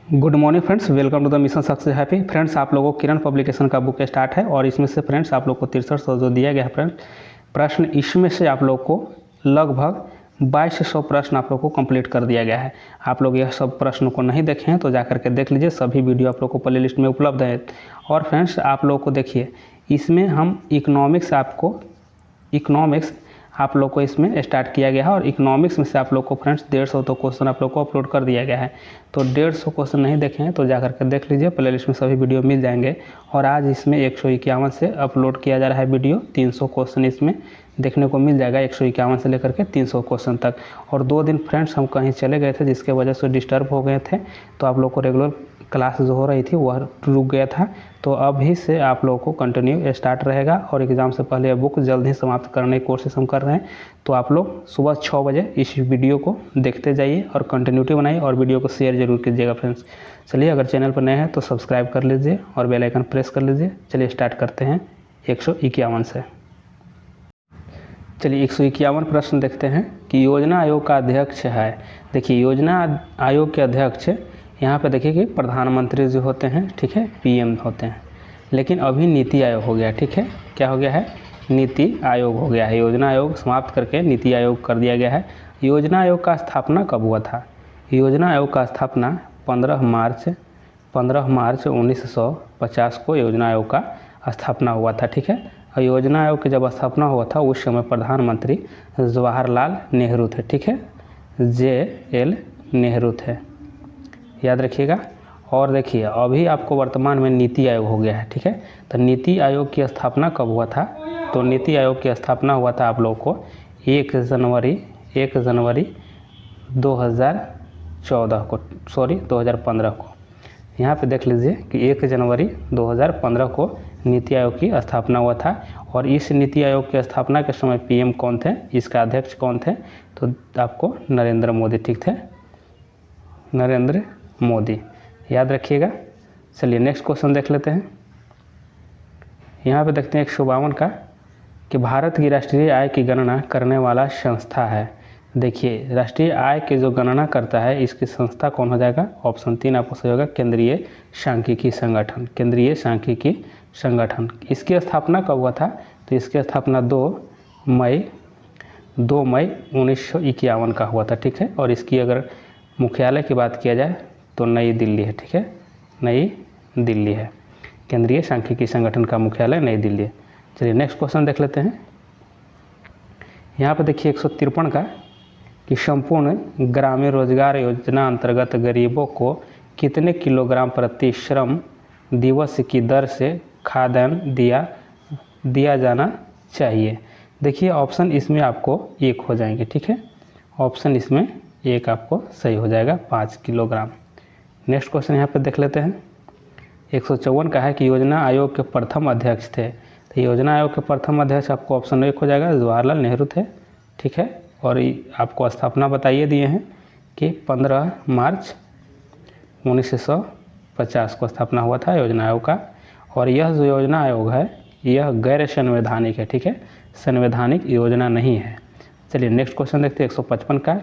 Good morning friends, welcome to the mission success happy. Friends, आप लोगों को Kiran publication का बुक स्टार्ट है और इसमें से फ्रेंड्स आप लोग को 6300 जो दिया गया है फ्रेंड्स प्रश्न, इसमें से आप लोग को लगभग 2200 प्रश्न आप लोग को कंप्लीट कर दिया गया है। आप लोग यह सब प्रश्नों को नहीं देखे हैं तो जा करके देख लीजिए, सभी वीडियो आप लोग को प्ले लिस्ट में उपलब्ध है। और फ्रेंड्स आप लोग को देखिए, इसमें हम इकोनॉमिक्स आप लोग को इसमें स्टार्ट किया गया है और इकोनॉमिक्स में से आप लोग को फ्रेंड्स 150 तो क्वेश्चन आप लोग को अपलोड कर दिया गया है। तो 150 क्वेश्चन नहीं देखे हैं तो जाकर के देख लीजिए, प्लेलिस्ट में सभी वीडियो मिल जाएंगे। और आज इसमें 151 से अपलोड किया जा रहा है वीडियो, 300 क्वेश्चन इसमें देखने को मिल जाएगा, 151 से लेकर के 300 क्वेश्चन तक। और 2 दिन फ्रेंड्स हम कहीं चले गए थे जिसके वजह से डिस्टर्ब हो गए थे, तो आप लोग को रेगुलर क्लास जो हो रही थी वह रुक गया था। तो अभी से आप लोगों को कंटिन्यू स्टार्ट रहेगा और एग्ज़ाम से पहले यह बुक जल्द ही समाप्त करने की कोशिश हम कर रहे हैं। तो आप लोग सुबह 6 बजे इस वीडियो को देखते जाइए और कंटिन्यूटी बनाइए और वीडियो को शेयर जरूर कीजिएगा फ्रेंड्स। चलिए, अगर चैनल पर नए हैं तो सब्सक्राइब कर लीजिए और बेल आइकन प्रेस कर लीजिए। चलिए स्टार्ट करते हैं 151 से। चलिए 151 प्रश्न देखते हैं कि योजना आयोग का अध्यक्ष है। देखिए, योजना आयोग के अध्यक्ष यहाँ पे देखिए कि प्रधानमंत्री जो होते हैं, ठीक है, पीएम होते हैं। लेकिन अभी नीति आयोग हो गया, ठीक है, क्या हो गया है, नीति आयोग हो गया है। योजना आयोग समाप्त करके नीति आयोग कर दिया गया है। योजना आयोग का स्थापना कब हुआ था? योजना आयोग का स्थापना 15 मार्च 1950 को योजना आयोग का स्थापना हुआ था, ठीक है। और योजना आयोग की जब स्थापना हुआ था उस समय प्रधानमंत्री जवाहरलाल नेहरू थे, ठीक है, JL नेहरू थे, याद रखिएगा। और देखिए, अभी आपको वर्तमान में नीति आयोग हो गया है, ठीक है। तो नीति आयोग की स्थापना कब हुआ था? तो नीति आयोग की स्थापना हुआ था आप लोग को 1 जनवरी 2015 को। यहाँ पे देख लीजिए कि 1 जनवरी 2015 को नीति आयोग की स्थापना हुआ था। और इस नीति आयोग की स्थापना के समय पीएम कौन थे, इसका अध्यक्ष कौन थे? तो आपको नरेंद्र मोदी, ठीक थे, नरेंद्र मोदी, याद रखिएगा। चलिए नेक्स्ट क्वेश्चन देख लेते हैं। यहाँ पे देखते हैं 152 का कि भारत की राष्ट्रीय आय की गणना करने वाला संस्था है। देखिए, राष्ट्रीय आय की जो गणना करता है इसकी संस्था कौन हो जाएगा? ऑप्शन 3 आपको सही होगा, केंद्रीय सांख्यिकी संगठन, केंद्रीय सांख्यिकी संगठन। इसकी स्थापना कब हुआ था? तो इसकी स्थापना 2 मई 1951 का हुआ था, ठीक है। और इसकी अगर मुख्यालय की बात किया जाए तो नई दिल्ली है, ठीक है, नई दिल्ली है। केंद्रीय सांख्यिकी संगठन का मुख्यालय नई दिल्ली है। चलिए नेक्स्ट क्वेश्चन देख लेते हैं। यहाँ पर देखिए 153 का कि संपूर्ण ग्रामीण रोजगार योजना अंतर्गत गरीबों को कितने किलोग्राम प्रति श्रम दिवस की दर से खाद्यान्न दिया जाना चाहिए? देखिए, ऑप्शन इसमें आपको 1 हो जाएंगे, ठीक है, ऑप्शन इसमें 1 आपको सही हो जाएगा, 5 किलोग्राम। नेक्स्ट क्वेश्चन यहाँ पर देख लेते हैं। 154 का है कि योजना आयोग के प्रथम अध्यक्ष थे। तो योजना आयोग के प्रथम अध्यक्ष आपको ऑप्शन 1 हो जाएगा, जवाहरलाल नेहरू थे, ठीक है। और आपको स्थापना बताइए दिए हैं कि 15 मार्च 1950 को स्थापना हुआ था योजना आयोग का। और यह जो योजना आयोग है यह गैर संवैधानिक है, ठीक है, संवैधानिक योजना नहीं है। चलिए नेक्स्ट क्वेश्चन देखते हैं 155 का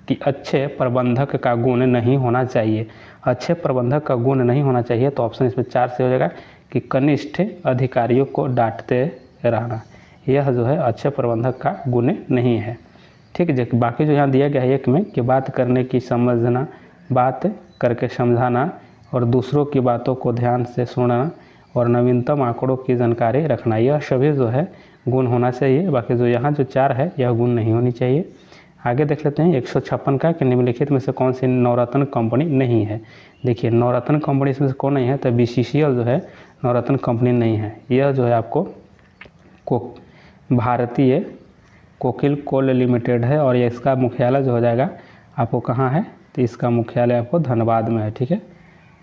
कि अच्छे प्रबंधक का गुण नहीं होना चाहिए। अच्छे प्रबंधक का गुण नहीं होना चाहिए तो ऑप्शन इसमें 4 से हो जाएगा कि कनिष्ठ अधिकारियों को डांटते रहना। यह जो है अच्छे प्रबंधक का गुण नहीं है, ठीक है। बाकी जो यहाँ दिया गया है 1 में कि बात करने की समझना, बात करके समझाना और दूसरों की बातों को ध्यान से सुनना और नवीनतम आंकड़ों की जानकारी रखना, यह सभी जो है गुण होना चाहिए। बाकी जो यहाँ जो 4 है यह गुण नहीं होनी चाहिए। आगे देख लेते हैं 156 का कि निम्नलिखित में से कौन सी नवरत्न कंपनी नहीं है। देखिए, नवरत्न कंपनी इसमें से कौन नहीं है? तो BCCL जो है नवरत्न कंपनी नहीं है। यह जो है आपको भारतीय कोकिल कोल लिमिटेड है और ये इसका मुख्यालय जो हो जाएगा आपको कहाँ है? तो इसका मुख्यालय आपको धनबाद में है, ठीक है,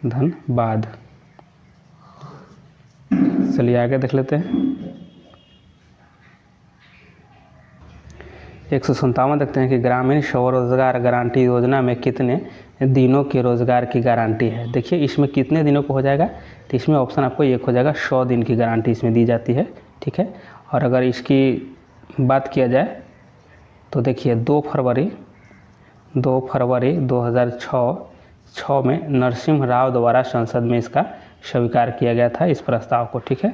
धनबाद। चलिए आगे देख लेते हैं। 157 देखते हैं कि ग्रामीण स्वरोजगार गारंटी योजना में कितने दिनों के रोजगार की गारंटी है। देखिए, इसमें कितने दिनों को हो जाएगा? तो इसमें ऑप्शन आपको 1 हो जाएगा, 100 दिन की गारंटी इसमें दी जाती है, ठीक है। और अगर इसकी बात किया जाए तो देखिए 2 फरवरी 2006 2006 में नरसिम्हा राव द्वारा संसद में इसका स्वीकार किया गया था, इस प्रस्ताव को। ठीक है,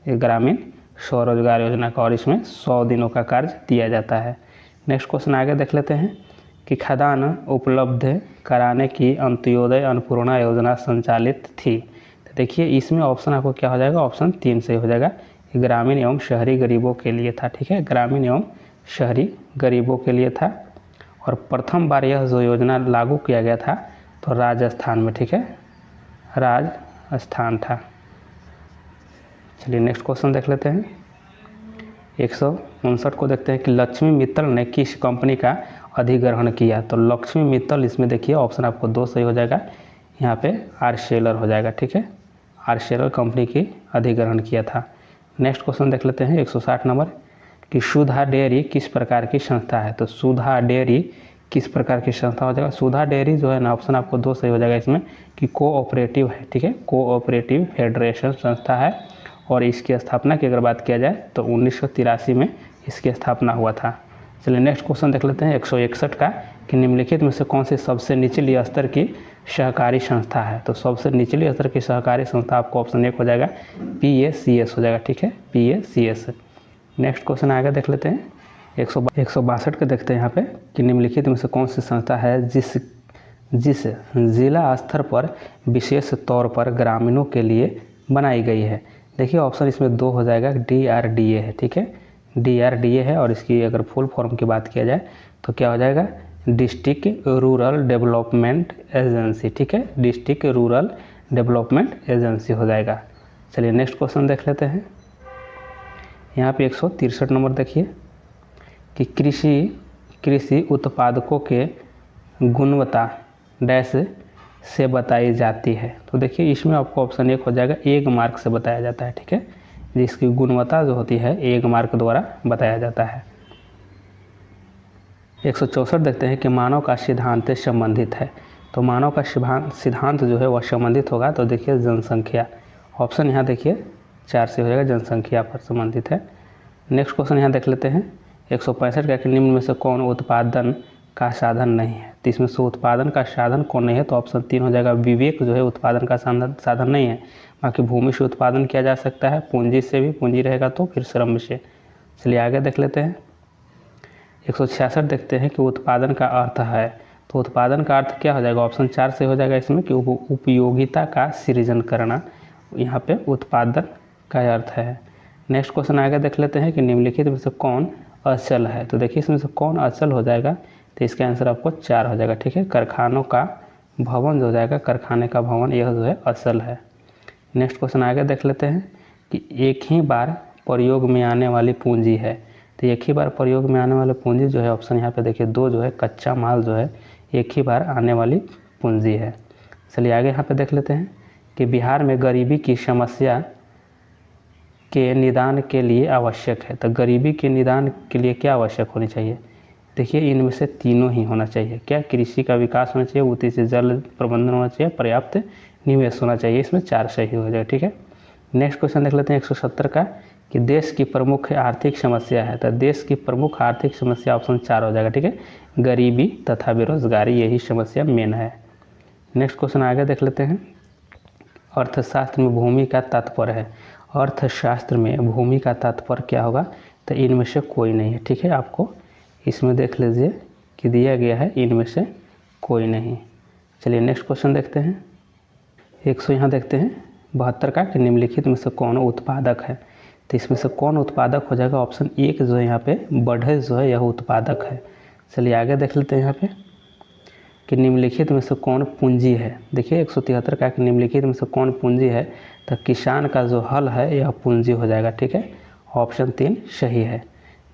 ये ग्रामीण स्वरोजगार योजना का, और इसमें 100 दिनों का कार्य दिया जाता है। नेक्स्ट क्वेश्चन आगे देख लेते हैं कि खाद्यान्न उपलब्ध कराने की अंत्योदय अन्नपूर्णा योजना संचालित थी। तो देखिए इसमें ऑप्शन आपको क्या हो जाएगा, ऑप्शन 3 से हो जाएगा। ग्रामीण एवं शहरी गरीबों के लिए था। ठीक है, ग्रामीण एवं शहरी गरीबों के लिए था, और प्रथम बार यह जो योजना लागू किया गया था तो राजस्थान में। ठीक है, राजस्थान था। चलिए नेक्स्ट क्वेश्चन देख लेते हैं। 159 को देखते हैं कि लक्ष्मी मित्तल ने किस कंपनी का अधिग्रहण किया। तो लक्ष्मी मित्तल, इसमें देखिए ऑप्शन आपको 2 सही हो जाएगा, यहाँ पे आर्सेलर हो जाएगा। ठीक है, आर्सेलर कंपनी की अधिग्रहण किया था। नेक्स्ट क्वेश्चन देख लेते हैं 160 नंबर कि सुधा डेयरी किस प्रकार की संस्था है। तो सुधा डेयरी किस प्रकार की संस्था हो जाएगा। सुधा डेयरी जो है ना, ऑप्शन आपको 2 सही हो जाएगा इसमें कि कोऑपरेटिव है। ठीक है, कोऑपरेटिव फेडरेशन संस्था है, और इसकी स्थापना की अगर बात किया जाए तो 1983 में इसकी स्थापना हुआ था। चलिए नेक्स्ट क्वेश्चन देख लेते हैं 161 का कि निम्नलिखित में से कौन सी सबसे निचली स्तर की सहकारी संस्था है। तो सबसे निचली स्तर की सहकारी संस्था आपको ऑप्शन 1 हो जाएगा, PACS हो जाएगा। ठीक है, PACS। नेक्स्ट क्वेश्चन आगे देख लेते हैं 162 के देखते हैं यहाँ पे कि निम्नलिखित में से कौन सी संस्था है जिस जिला स्तर पर विशेष तौर पर ग्रामीणों के लिए बनाई गई है। देखिए ऑप्शन इसमें 2 हो जाएगा, DRDA है। ठीक है, DRDA है, और इसकी अगर फुल फॉर्म की बात किया जाए तो क्या हो जाएगा, डिस्ट्रिक्ट रूरल डेवलपमेंट एजेंसी। ठीक है, डिस्ट्रिक्ट रूरल डेवलपमेंट एजेंसी हो जाएगा। चलिए नेक्स्ट क्वेश्चन देख लेते हैं। यहाँ पे 163 नंबर देखिए कि कृषि उत्पादकों के गुणवत्ता डैश से बताई जाती है। तो देखिए इसमें आपको ऑप्शन 1 हो जाएगा, 1 मार्क से बताया जाता है। ठीक है, जिसकी गुणवत्ता जो होती है 1 मार्क द्वारा बताया जाता है। 164 देखते हैं कि मानव का सिद्धांत से संबंधित है। तो मानव का सिद्धांत जो है वह संबंधित होगा, तो देखिए जनसंख्या, ऑप्शन यहाँ देखिए 4 से हो जाएगा, जनसंख्या पर संबंधित है। नेक्स्ट क्वेश्चन यहाँ देख लेते हैं 165 का कि निम्न में से कौन उत्पादन का साधन नहीं है। तो इसमें से उत्पादन का साधन कौन नहीं है, तो ऑप्शन 3 हो जाएगा, विवेक जो है उत्पादन का साधन नहीं है। बाकी भूमि से उत्पादन किया जा सकता है, पूंजी से भी, पूंजी रहेगा तो फिर श्रम से। चलिए आगे देख लेते हैं 166 देखते हैं कि उत्पादन का अर्थ है। तो उत्पादन का अर्थ क्या हो जाएगा, ऑप्शन 4 से हो जाएगा इसमें कि उपयोगिता का सृजन करना, यहाँ पे उत्पादन का अर्थ है। नेक्स्ट क्वेश्चन आगे देख लेते हैं कि निम्नलिखित में से कौन अचल है। तो देखिए इसमें से कौन अचल हो जाएगा, तो इसका आंसर आपको 4 हो जाएगा। ठीक है, कारखानों का भवन जो हो जाएगा, कारखाने का भवन, यह जो है अचल है। नेक्स्ट क्वेश्चन आगे देख लेते हैं कि एक ही बार प्रयोग में आने वाली पूंजी है। तो एक ही बार प्रयोग में आने वाली पूंजी जो है, ऑप्शन यहाँ पे देखिए 2 जो है, कच्चा माल जो है एक ही बार आने वाली पूंजी है। चलिए आगे यहाँ पे देख लेते हैं कि बिहार में गरीबी की समस्या के निदान के लिए आवश्यक है। तो गरीबी के निदान के लिए क्या आवश्यक होनी चाहिए, देखिए इनमें से तीनों ही होना चाहिए। क्या, कृषि का विकास होना चाहिए, उसी से जल प्रबंधन होना चाहिए, पर्याप्त निवेश होना चाहिए। इसमें 4 सही हो जाए। ठीक है, नेक्स्ट क्वेश्चन देख लेते हैं 170 का कि देश की प्रमुख आर्थिक समस्या है। तो देश की प्रमुख आर्थिक समस्या ऑप्शन 4 हो जाएगा। ठीक है, गरीबी तथा बेरोजगारी, यही समस्या मेन है। नेक्स्ट क्वेश्चन आगे देख लेते हैं। अर्थशास्त्र में भूमि का तात्पर्य है। अर्थशास्त्र में भूमि का तात्पर्य क्या होगा, तो इनमें से कोई नहीं है। ठीक है, आपको इसमें देख लीजिए कि दिया गया है इनमें से कोई नहीं। चलिए नेक्स्ट क्वेश्चन देखते हैं 100 यहाँ देखते हैं 72 का कि निम्नलिखित में से कौन उत्पादक है। तो इसमें से कौन उत्पादक हो जाएगा, ऑप्शन 1 जो है यहाँ पे बढ़े जो है यह उत्पादक है। चलिए आगे देख लेते हैं यहाँ पे कि निम्नलिखित में से कौन पूंजी है। देखिए 173 का कि निम्नलिखित में से कौन पूंजी है, तो किसान का जो हल है यह पूंजी हो जाएगा। ठीक है, ऑप्शन 3 सही है।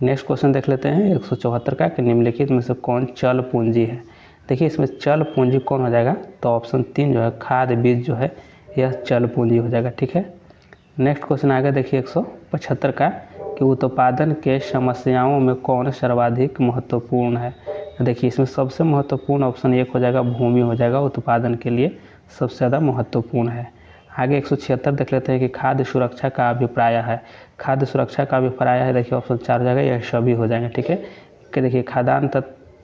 नेक्स्ट क्वेश्चन देख लेते हैं 174 का कि निम्नलिखित में से कौन चल पूंजी है। देखिए इसमें चल पूंजी कौन हो जाएगा, तो ऑप्शन 3 जो है खाद बीज जो है यह चल पूंजी हो जाएगा। ठीक है, नेक्स्ट क्वेश्चन आगे देखिए 175 का कि उत्पादन के समस्याओं में कौन सर्वाधिक महत्वपूर्ण है। देखिए इसमें सबसे महत्वपूर्ण ऑप्शन 1 हो जाएगा, भूमि हो जाएगा, उत्पादन के लिए सबसे ज़्यादा महत्वपूर्ण है। आगे 176 देख लेते हैं कि खाद्य सुरक्षा का अभिप्राय है। खाद्य सुरक्षा का अभिप्राय है, देखिए ऑप्शन 4 हो जाएगा, यह सभी हो जाएंगे। ठीक है, कि देखिए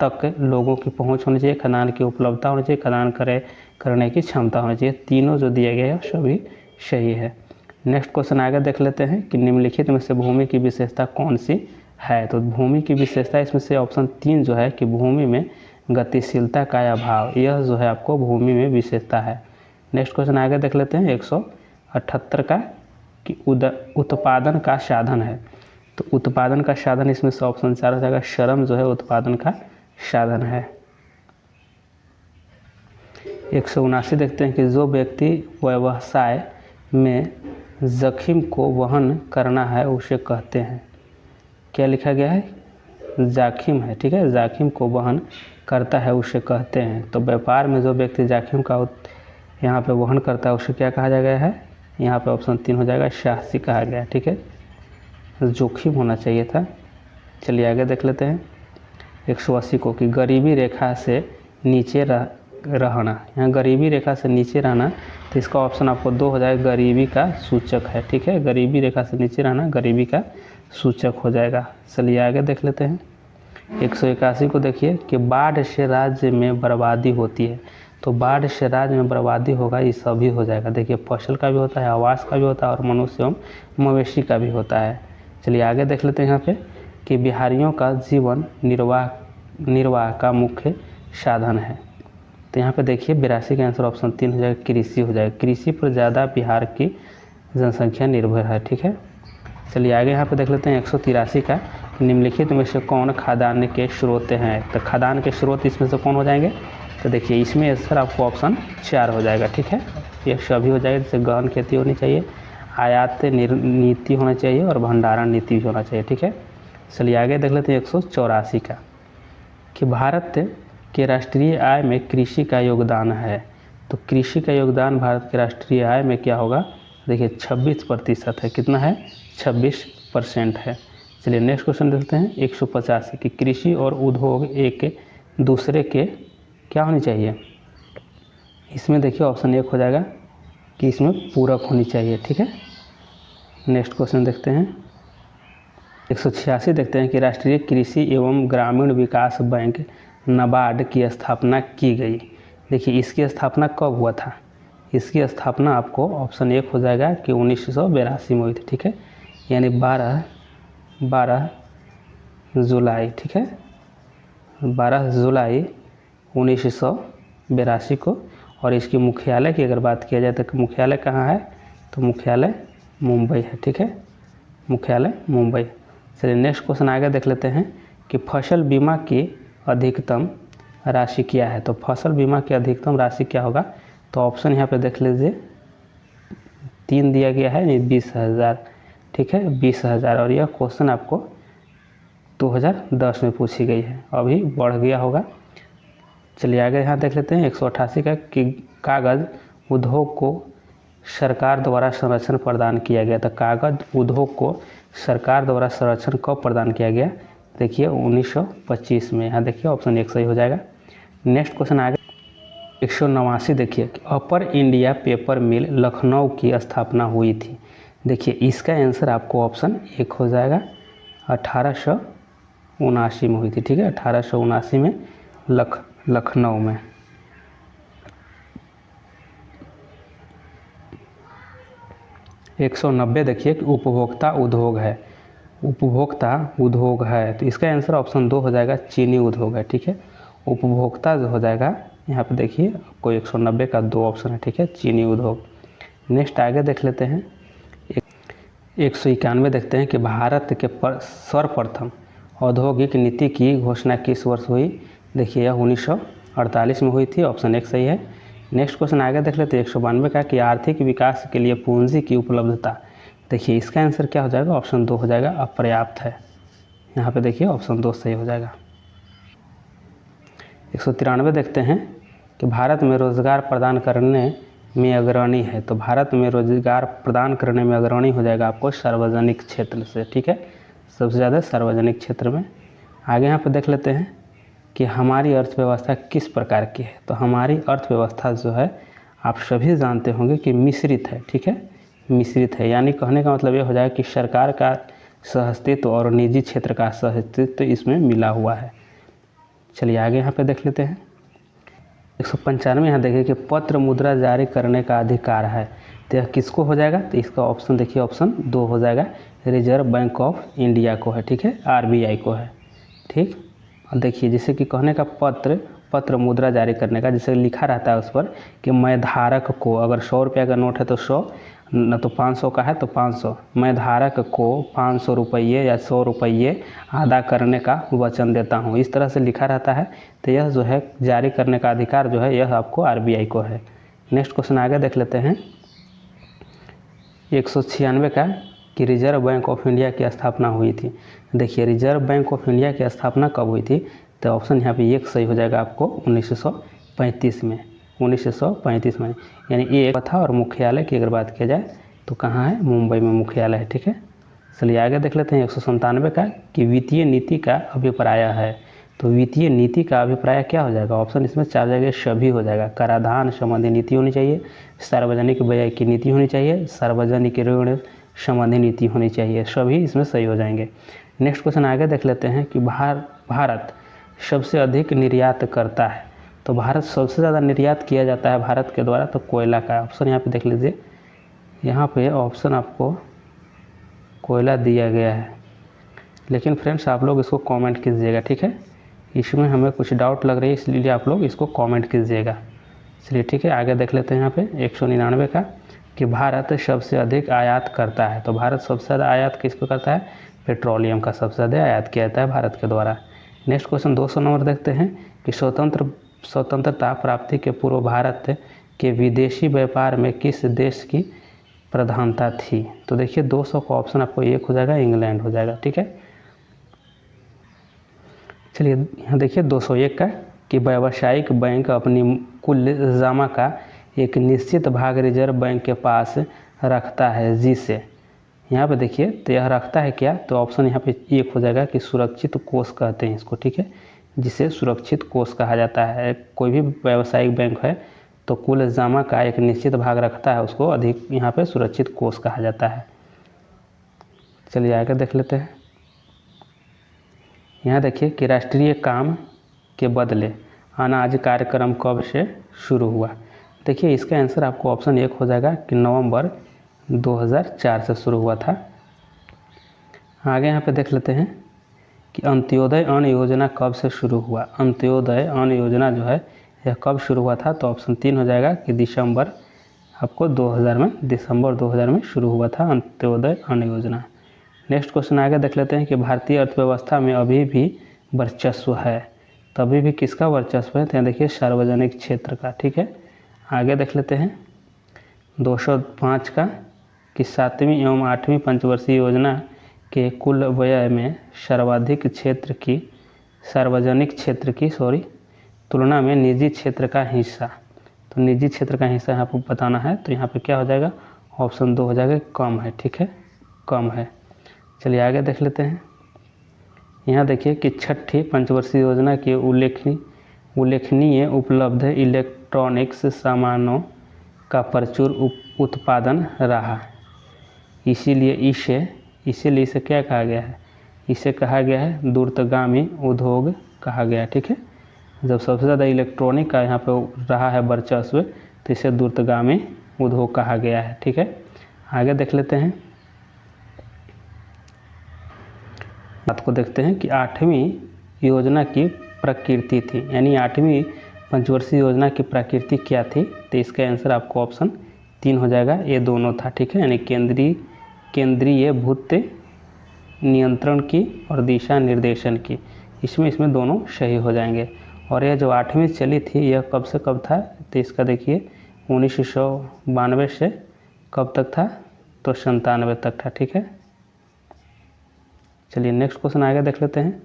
तक लोगों की पहुंच होनी चाहिए, खदान की उपलब्धता होनी चाहिए, खदान करने की क्षमता होनी चाहिए। तीनों जो दिए गए हैं सभी सही है। नेक्स्ट क्वेश्चन आगे देख लेते हैं कि निम्नलिखित में से भूमि की विशेषता कौन सी है। तो भूमि की विशेषता इसमें से ऑप्शन 3 जो है कि भूमि में गतिशीलता का अभाव, यह जो है आपको भूमि में विशेषता है। नेक्स्ट क्वेश्चन आगे देख लेते हैं 178 का कि उत्पादन का साधन है। तो उत्पादन का साधन इसमें से ऑप्शन 4 हो जाएगा, श्रम जो है उत्पादन का साधन है। 179 देखते हैं कि जो व्यक्ति व्यवसाय में जोखिम को वहन करना है उसे कहते हैं, क्या लिखा गया है, जोखिम है, ठीक है, जोखिम को वहन करता है उसे कहते हैं। तो व्यापार में जो व्यक्ति जोखिम का यहाँ पे वहन करता है उसे क्या कहा गया है, यहाँ पे ऑप्शन 3 हो जाएगा, साहसी कहा गया, ठीक है, जोखिम होना चाहिए था। चलिए आगे देख लेते हैं 180 को कि गरीबी रेखा से नीचे रहना, यहाँ गरीबी रेखा से नीचे रहना, तो इसका ऑप्शन आपको 2 हो जाएगा, गरीबी का सूचक है, ठीक है, गरीबी रेखा से नीचे रहना गरीबी का सूचक हो जाएगा। चलिए आगे देख लेते हैं 181 को देखिए कि बाढ़ से राज्य में बर्बादी होती है। तो बाढ़ से राज्य में बर्बादी होगा, ये सभी हो जाएगा। देखिए फसल का भी होता है, आवास का भी होता है और मनुष्य एवं मवेशी का भी होता है। चलिए आगे देख लेते हैं यहाँ पे कि बिहारियों का जीवन निर्वाह का मुख्य साधन है। तो यहाँ पे देखिए 82 का आंसर ऑप्शन 3 हो जाएगा, कृषि हो जाएगा। कृषि पर ज़्यादा बिहार की जनसंख्या निर्भर है, ठीक है। चलिए आगे यहाँ पे देख लेते हैं 183 का, निम्नलिखित में से कौन खदान के स्रोत हैं। तो खदान के स्रोत इसमें से कौन हो जाएंगे, तो देखिए इसमें आंसर आपको ऑप्शन 4 हो जाएगा, ठीक है, ये सभी हो जाएगा। जैसे गहन खेती होनी चाहिए, आयात नीति होना चाहिए और भंडारण नीति भी होना चाहिए, ठीक है। चलिए आगे देख लेते हैं 184 का कि भारत के राष्ट्रीय आय में कृषि का योगदान है। तो कृषि का योगदान भारत के राष्ट्रीय आय में क्या होगा, देखिए 26% है, कितना है, 26% है। चलिए नेक्स्ट क्वेश्चन देखते हैं 150 कि कृषि और उद्योग एक दूसरे के क्या होनी चाहिए, इसमें देखिए ऑप्शन 1 हो जाएगा कि इसमें पूरक होनी चाहिए, ठीक है। नेक्स्ट क्वेश्चन देखते हैं 186 देखते हैं कि राष्ट्रीय कृषि एवं ग्रामीण विकास बैंक नाबार्ड की स्थापना की गई। देखिए इसकी स्थापना कब हुआ था, इसकी स्थापना आपको ऑप्शन 1 हो जाएगा कि 1982 में हुई थी, ठीक है, यानी 12 जुलाई, ठीक है, 12 जुलाई 1982 को। और इसकी मुख्यालय की अगर बात किया जाए तो मुख्यालय कहाँ है, तो मुख्यालय मुंबई है, ठीक है, मुख्यालय मुंबई। चलिए नेक्स्ट क्वेश्चन आगे देख लेते हैं कि फसल बीमा की अधिकतम राशि क्या है। तो फसल बीमा की अधिकतम राशि क्या होगा, तो ऑप्शन यहाँ पे देख लीजिए 3 दिया गया है, 20,000, ठीक है, 20,000। और यह क्वेश्चन आपको 2010 में पूछी गई है, अभी बढ़ गया होगा। चलिए आगे यहाँ देख लेते हैं 188 का कि कागज़ उद्योग को सरकार द्वारा संरक्षण प्रदान किया गया। तो कागज़ उद्योग को सरकार द्वारा संरक्षण कब प्रदान किया गया, देखिए 1925 में। यहाँ देखिए ऑप्शन 1 सही हो जाएगा। नेक्स्ट क्वेश्चन आगे 189 देखिए कि अपर इंडिया पेपर मिल लखनऊ की स्थापना हुई थी। देखिए इसका आंसर आपको ऑप्शन 1 हो जाएगा, 1879 में हुई थी, ठीक है, 1879 में लखनऊ में। एक 190 देखिए कि उपभोक्ता उद्योग है, उपभोक्ता उद्योग है, तो इसका आंसर ऑप्शन 2 हो जाएगा, चीनी उद्योग है, ठीक है। उपभोक्ता जो हो जाएगा यहाँ पे देखिए आपको 190 का 2 ऑप्शन है, ठीक है, चीनी उद्योग। नेक्स्ट आगे देख लेते हैं 191 देखते हैं कि भारत के सर्वप्रथम औद्योगिक नीति की घोषणा किस वर्ष हुई। देखिए यह 1948 में हुई थी, ऑप्शन 1 सही है। नेक्स्ट क्वेश्चन आगे देख लेते हैं 192 का कि आर्थिक विकास के लिए पूंजी की उपलब्धता। देखिए इसका आंसर क्या हो जाएगा, ऑप्शन 2 हो जाएगा, अपर्याप्त है। यहाँ पे देखिए ऑप्शन 2 सही हो जाएगा। 193 देखते हैं कि भारत में रोजगार प्रदान करने में अग्रणी है। तो भारत में रोजगार प्रदान करने में अग्रणी हो जाएगा आपको सार्वजनिक क्षेत्र से, ठीक है, सबसे ज़्यादा सार्वजनिक क्षेत्र में। आगे यहाँ पे देख लेते हैं कि हमारी अर्थव्यवस्था किस प्रकार की है। तो हमारी अर्थव्यवस्था जो है आप सभी जानते होंगे कि मिश्रित है, ठीक है, मिश्रित है, यानी कहने का मतलब ये हो जाएगा कि सरकार का सहअस्तित्व और निजी क्षेत्र का सहअस्तित्व इसमें मिला हुआ है। चलिए आगे यहाँ पे देख लेते हैं 195 यहाँ देखिए कि पत्र मुद्रा जारी करने का अधिकार है, तो यह किसको हो जाएगा, तो इसका ऑप्शन देखिए ऑप्शन 2 हो जाएगा, रिजर्व बैंक ऑफ इंडिया को है, ठीक है, RBI को है, ठीक। और देखिए जैसे कि कहने का पत्र मुद्रा जारी करने का, जैसे लिखा रहता है उस पर कि मैं धारक को, अगर 100 रुपये का नोट है तो 100, न तो 500 का है तो 500, मैं धारक को 500 रुपये या 100 रुपये अदा करने का वचन देता हूँ, इस तरह से लिखा रहता है। तो यह जो है जारी करने का अधिकार जो है यह आपको RBI को है। नेक्स्ट क्वेश्चन आगे देख लेते हैं 196 का कि रिजर्व बैंक ऑफ इंडिया की स्थापना हुई थी। देखिए रिजर्व बैंक ऑफ इंडिया की स्थापना कब हुई थी, तो ऑप्शन यहाँ पे एक सही हो जाएगा आपको 1935 में, 1935 में, यानी एक था। और मुख्यालय की अगर बात किया जाए तो कहाँ है, मुंबई में मुख्यालय है, ठीक है। चलिए आगे देख लेते हैं 197 का कि वित्तीय नीति का अभिप्राय है। तो वित्तीय नीति का अभिप्राय क्या हो जाएगा, ऑप्शन इसमें 4 जगह सभी हो जाएगा। कराधान संबंधी नीति होनी चाहिए, सार्वजनिक व्यय की नीति होनी चाहिए, सार्वजनिक ऋण संबंधी नीति होनी चाहिए, सभी इसमें सही हो जाएंगे। नेक्स्ट क्वेश्चन आगे देख लेते हैं कि भारत सबसे अधिक निर्यात करता है। तो भारत सबसे ज़्यादा निर्यात किया जाता है भारत के द्वारा तो कोयला का, ऑप्शन यहाँ पे देख लीजिए, यहाँ पे ऑप्शन आपको कोयला दिया गया है, लेकिन फ्रेंड्स आप लोग इसको कमेंट कीजिएगा, ठीक है, इसमें हमें कुछ डाउट लग रही है, इसलिए आप लोग इसको कमेंट कीजिएगा। चलिए ठीक है आगे देख लेते हैं यहाँ पे 199 का कि भारत सबसे अधिक आयात करता है। तो भारत सबसे ज़्यादा आयात किसको करता है, पेट्रोलियम का सबसे ज़्यादा आयात किया जाता है भारत के द्वारा। नेक्स्ट क्वेश्चन 200 नंबर देखते हैं कि स्वतंत्रता प्राप्ति के पूर्व भारत के विदेशी व्यापार में किस देश की प्रधानता थी। तो देखिए 200 का ऑप्शन आपको एक हो जाएगा, इंग्लैंड हो जाएगा, ठीक है। चलिए यहाँ देखिए 201 का कि व्यावसायिक बैंक अपनी कुल जमा का एक निश्चित भाग रिजर्व बैंक के पास रखता है, जिसे यहाँ पे देखिए तो यह रखता है क्या, तो ऑप्शन यहाँ पे एक हो जाएगा कि सुरक्षित कोष कहते हैं इसको, ठीक है, जिसे सुरक्षित कोष कहा जाता है। कोई भी व्यावसायिक बैंक है तो कुल जमा का एक निश्चित भाग रखता है, उसको अधिक यहाँ पे सुरक्षित कोष कहा जाता है। चलिए आगे देख लेते हैं, यहाँ देखिए कि राष्ट्रीय काम के बदले अनाज कार्यक्रम कब से शुरू हुआ। देखिए इसका आंसर आपको ऑप्शन एक हो जाएगा कि नवंबर 2004 से शुरू हुआ था। आगे यहाँ पे देख लेते हैं कि अंत्योदय अन्न योजना कब से शुरू हुआ। अंत्योदय अन्न योजना जो है यह कब शुरू हुआ था, तो ऑप्शन 3 हो जाएगा कि दिसंबर आपको 2000 में, दिसंबर 2000 में शुरू हुआ था अंत्योदय अन्न योजना। नेक्स्ट क्वेश्चन आगे देख लेते हैं कि भारतीय अर्थव्यवस्था में अभी भी वर्चस्व है, तो अभी भी किसका वर्चस्व है, तो यहाँ देखिए सार्वजनिक क्षेत्र का, ठीक है। आगे देख लेते हैं 205 का कि 7वीं एवं 8वीं पंचवर्षीय योजना के कुल व्यय में सर्वाधिक सार्वजनिक क्षेत्र की तुलना में निजी क्षेत्र का हिस्सा, तो निजी क्षेत्र का हिस्सा यहाँ पर बताना है, तो यहाँ पे क्या हो जाएगा, ऑप्शन 2 हो जाएगा, कम है, ठीक है, कम है। चलिए आगे देख लेते हैं, यहाँ देखिए कि 6ठी पंचवर्षीय योजना के उल्लेखनीय उपलब्ध इलेक्ट्रॉनिक्स सामानों का प्रचुर उत्पादन रहा, इसीलिए इसे क्या कहा गया है, इसे कहा गया है दूरगामी उद्योग कहा गया है, ठीक है। जब सबसे ज़्यादा इलेक्ट्रॉनिक का यहाँ पे रहा है वर्चस्व तो इसे दूरगामी उद्योग कहा गया है, ठीक है। आगे देख लेते हैं, बात को देखते हैं कि 8वीं योजना की प्रकृति थी, यानी 8वीं पंचवर्षीय योजना की प्रकृति क्या थी, तो इसका आंसर आपको ऑप्शन 3 हो जाएगा, ये दोनों था, ठीक है, यानी केंद्रीय भूत नियंत्रण की और दिशा निर्देशन की, इसमें दोनों सही हो जाएंगे। और यह जो 8वीं चली थी यह कब से कब था, तो इसका देखिए 1992 से कब तक था, तो 97 तक था, ठीक है। चलिए नेक्स्ट क्वेश्चन आगे देख लेते हैं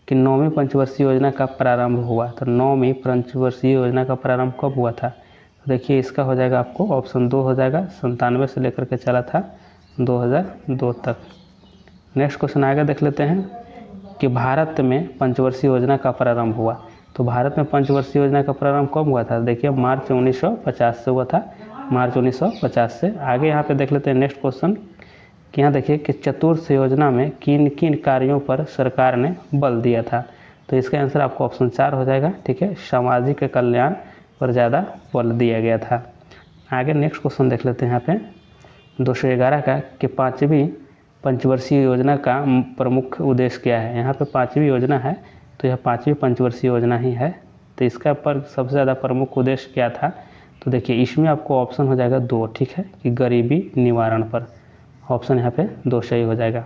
कि 9वीं पंचवर्षीय योजना का प्रारंभ हुआ, तो 9वीं पंचवर्षीय योजना का प्रारंभ कब हुआ था, तो देखिए इसका हो जाएगा आपको ऑप्शन 2 हो जाएगा, 97 से लेकर के चला था 2002 तक। नेक्स्ट क्वेश्चन आगे देख लेते हैं कि भारत में पंचवर्षीय योजना का प्रारंभ हुआ, तो भारत में पंचवर्षीय योजना का प्रारंभ कब हुआ था, देखिए मार्च 1950 से हुआ था, मार्च 1950 से। आगे यहाँ पे देख लेते हैं नेक्स्ट क्वेश्चन कि यहाँ देखिए कि चतुर्थ योजना में किन किन कार्यों पर सरकार ने बल दिया था, तो इसका आंसर आपको ऑप्शन 4 हो जाएगा, ठीक है। सामाजिक कल्याण पर ज़्यादा बल दिया गया था। आगे नेक्स्ट क्वेश्चन देख लेते हैं यहाँ पे 211 का कि 5वीं पंचवर्षीय योजना का प्रमुख उद्देश्य क्या है। यहाँ पे 5वीं योजना है तो यह 5वीं पंचवर्षीय योजना ही है। तो इसका पर सबसे ज़्यादा प्रमुख उद्देश्य क्या था, तो देखिए इसमें आपको ऑप्शन हो जाएगा 2, ठीक है, कि गरीबी निवारण पर। ऑप्शन यहाँ पे 2 सही हो जाएगा।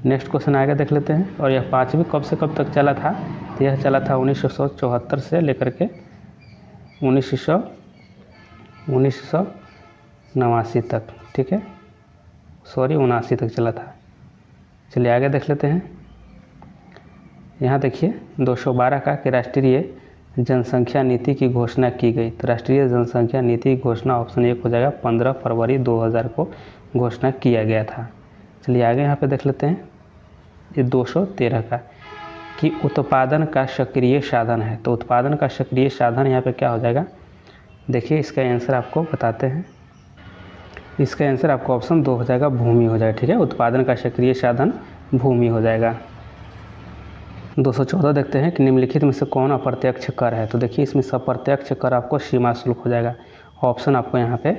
नेक्स्ट क्वेश्चन आगे देख लेते हैं। और यह 5वीं कब से कब तक चला था, तो यह चला था 1974 से लेकर के 1989 तक, ठीक है, 79 तक चला था। चलिए आगे देख लेते हैं। यहाँ देखिए 212 का कि राष्ट्रीय जनसंख्या नीति की घोषणा की गई। तो राष्ट्रीय जनसंख्या नीति की घोषणा ऑप्शन 1 हो जाएगा, 15 फरवरी 2000 को घोषणा किया गया था। चलिए आगे यहाँ पे देख लेते हैं। ये 213 का कि उत्पादन का सक्रिय साधन है। तो उत्पादन का सक्रिय साधन यहाँ पे क्या हो जाएगा, देखिए इसका आंसर आपको बताते हैं। इसका आंसर आपको ऑप्शन 2 हो जाएगा, भूमि हो जाएगा, ठीक है। उत्पादन का सक्रिय साधन भूमि हो जाएगा। 214 देखते हैं कि निम्नलिखित में से कौन अप्रत्यक्ष कर है। तो देखिए इसमें अप्रत्यक्ष कर आपको सीमा शुल्क हो जाएगा। ऑप्शन आपको यहाँ पे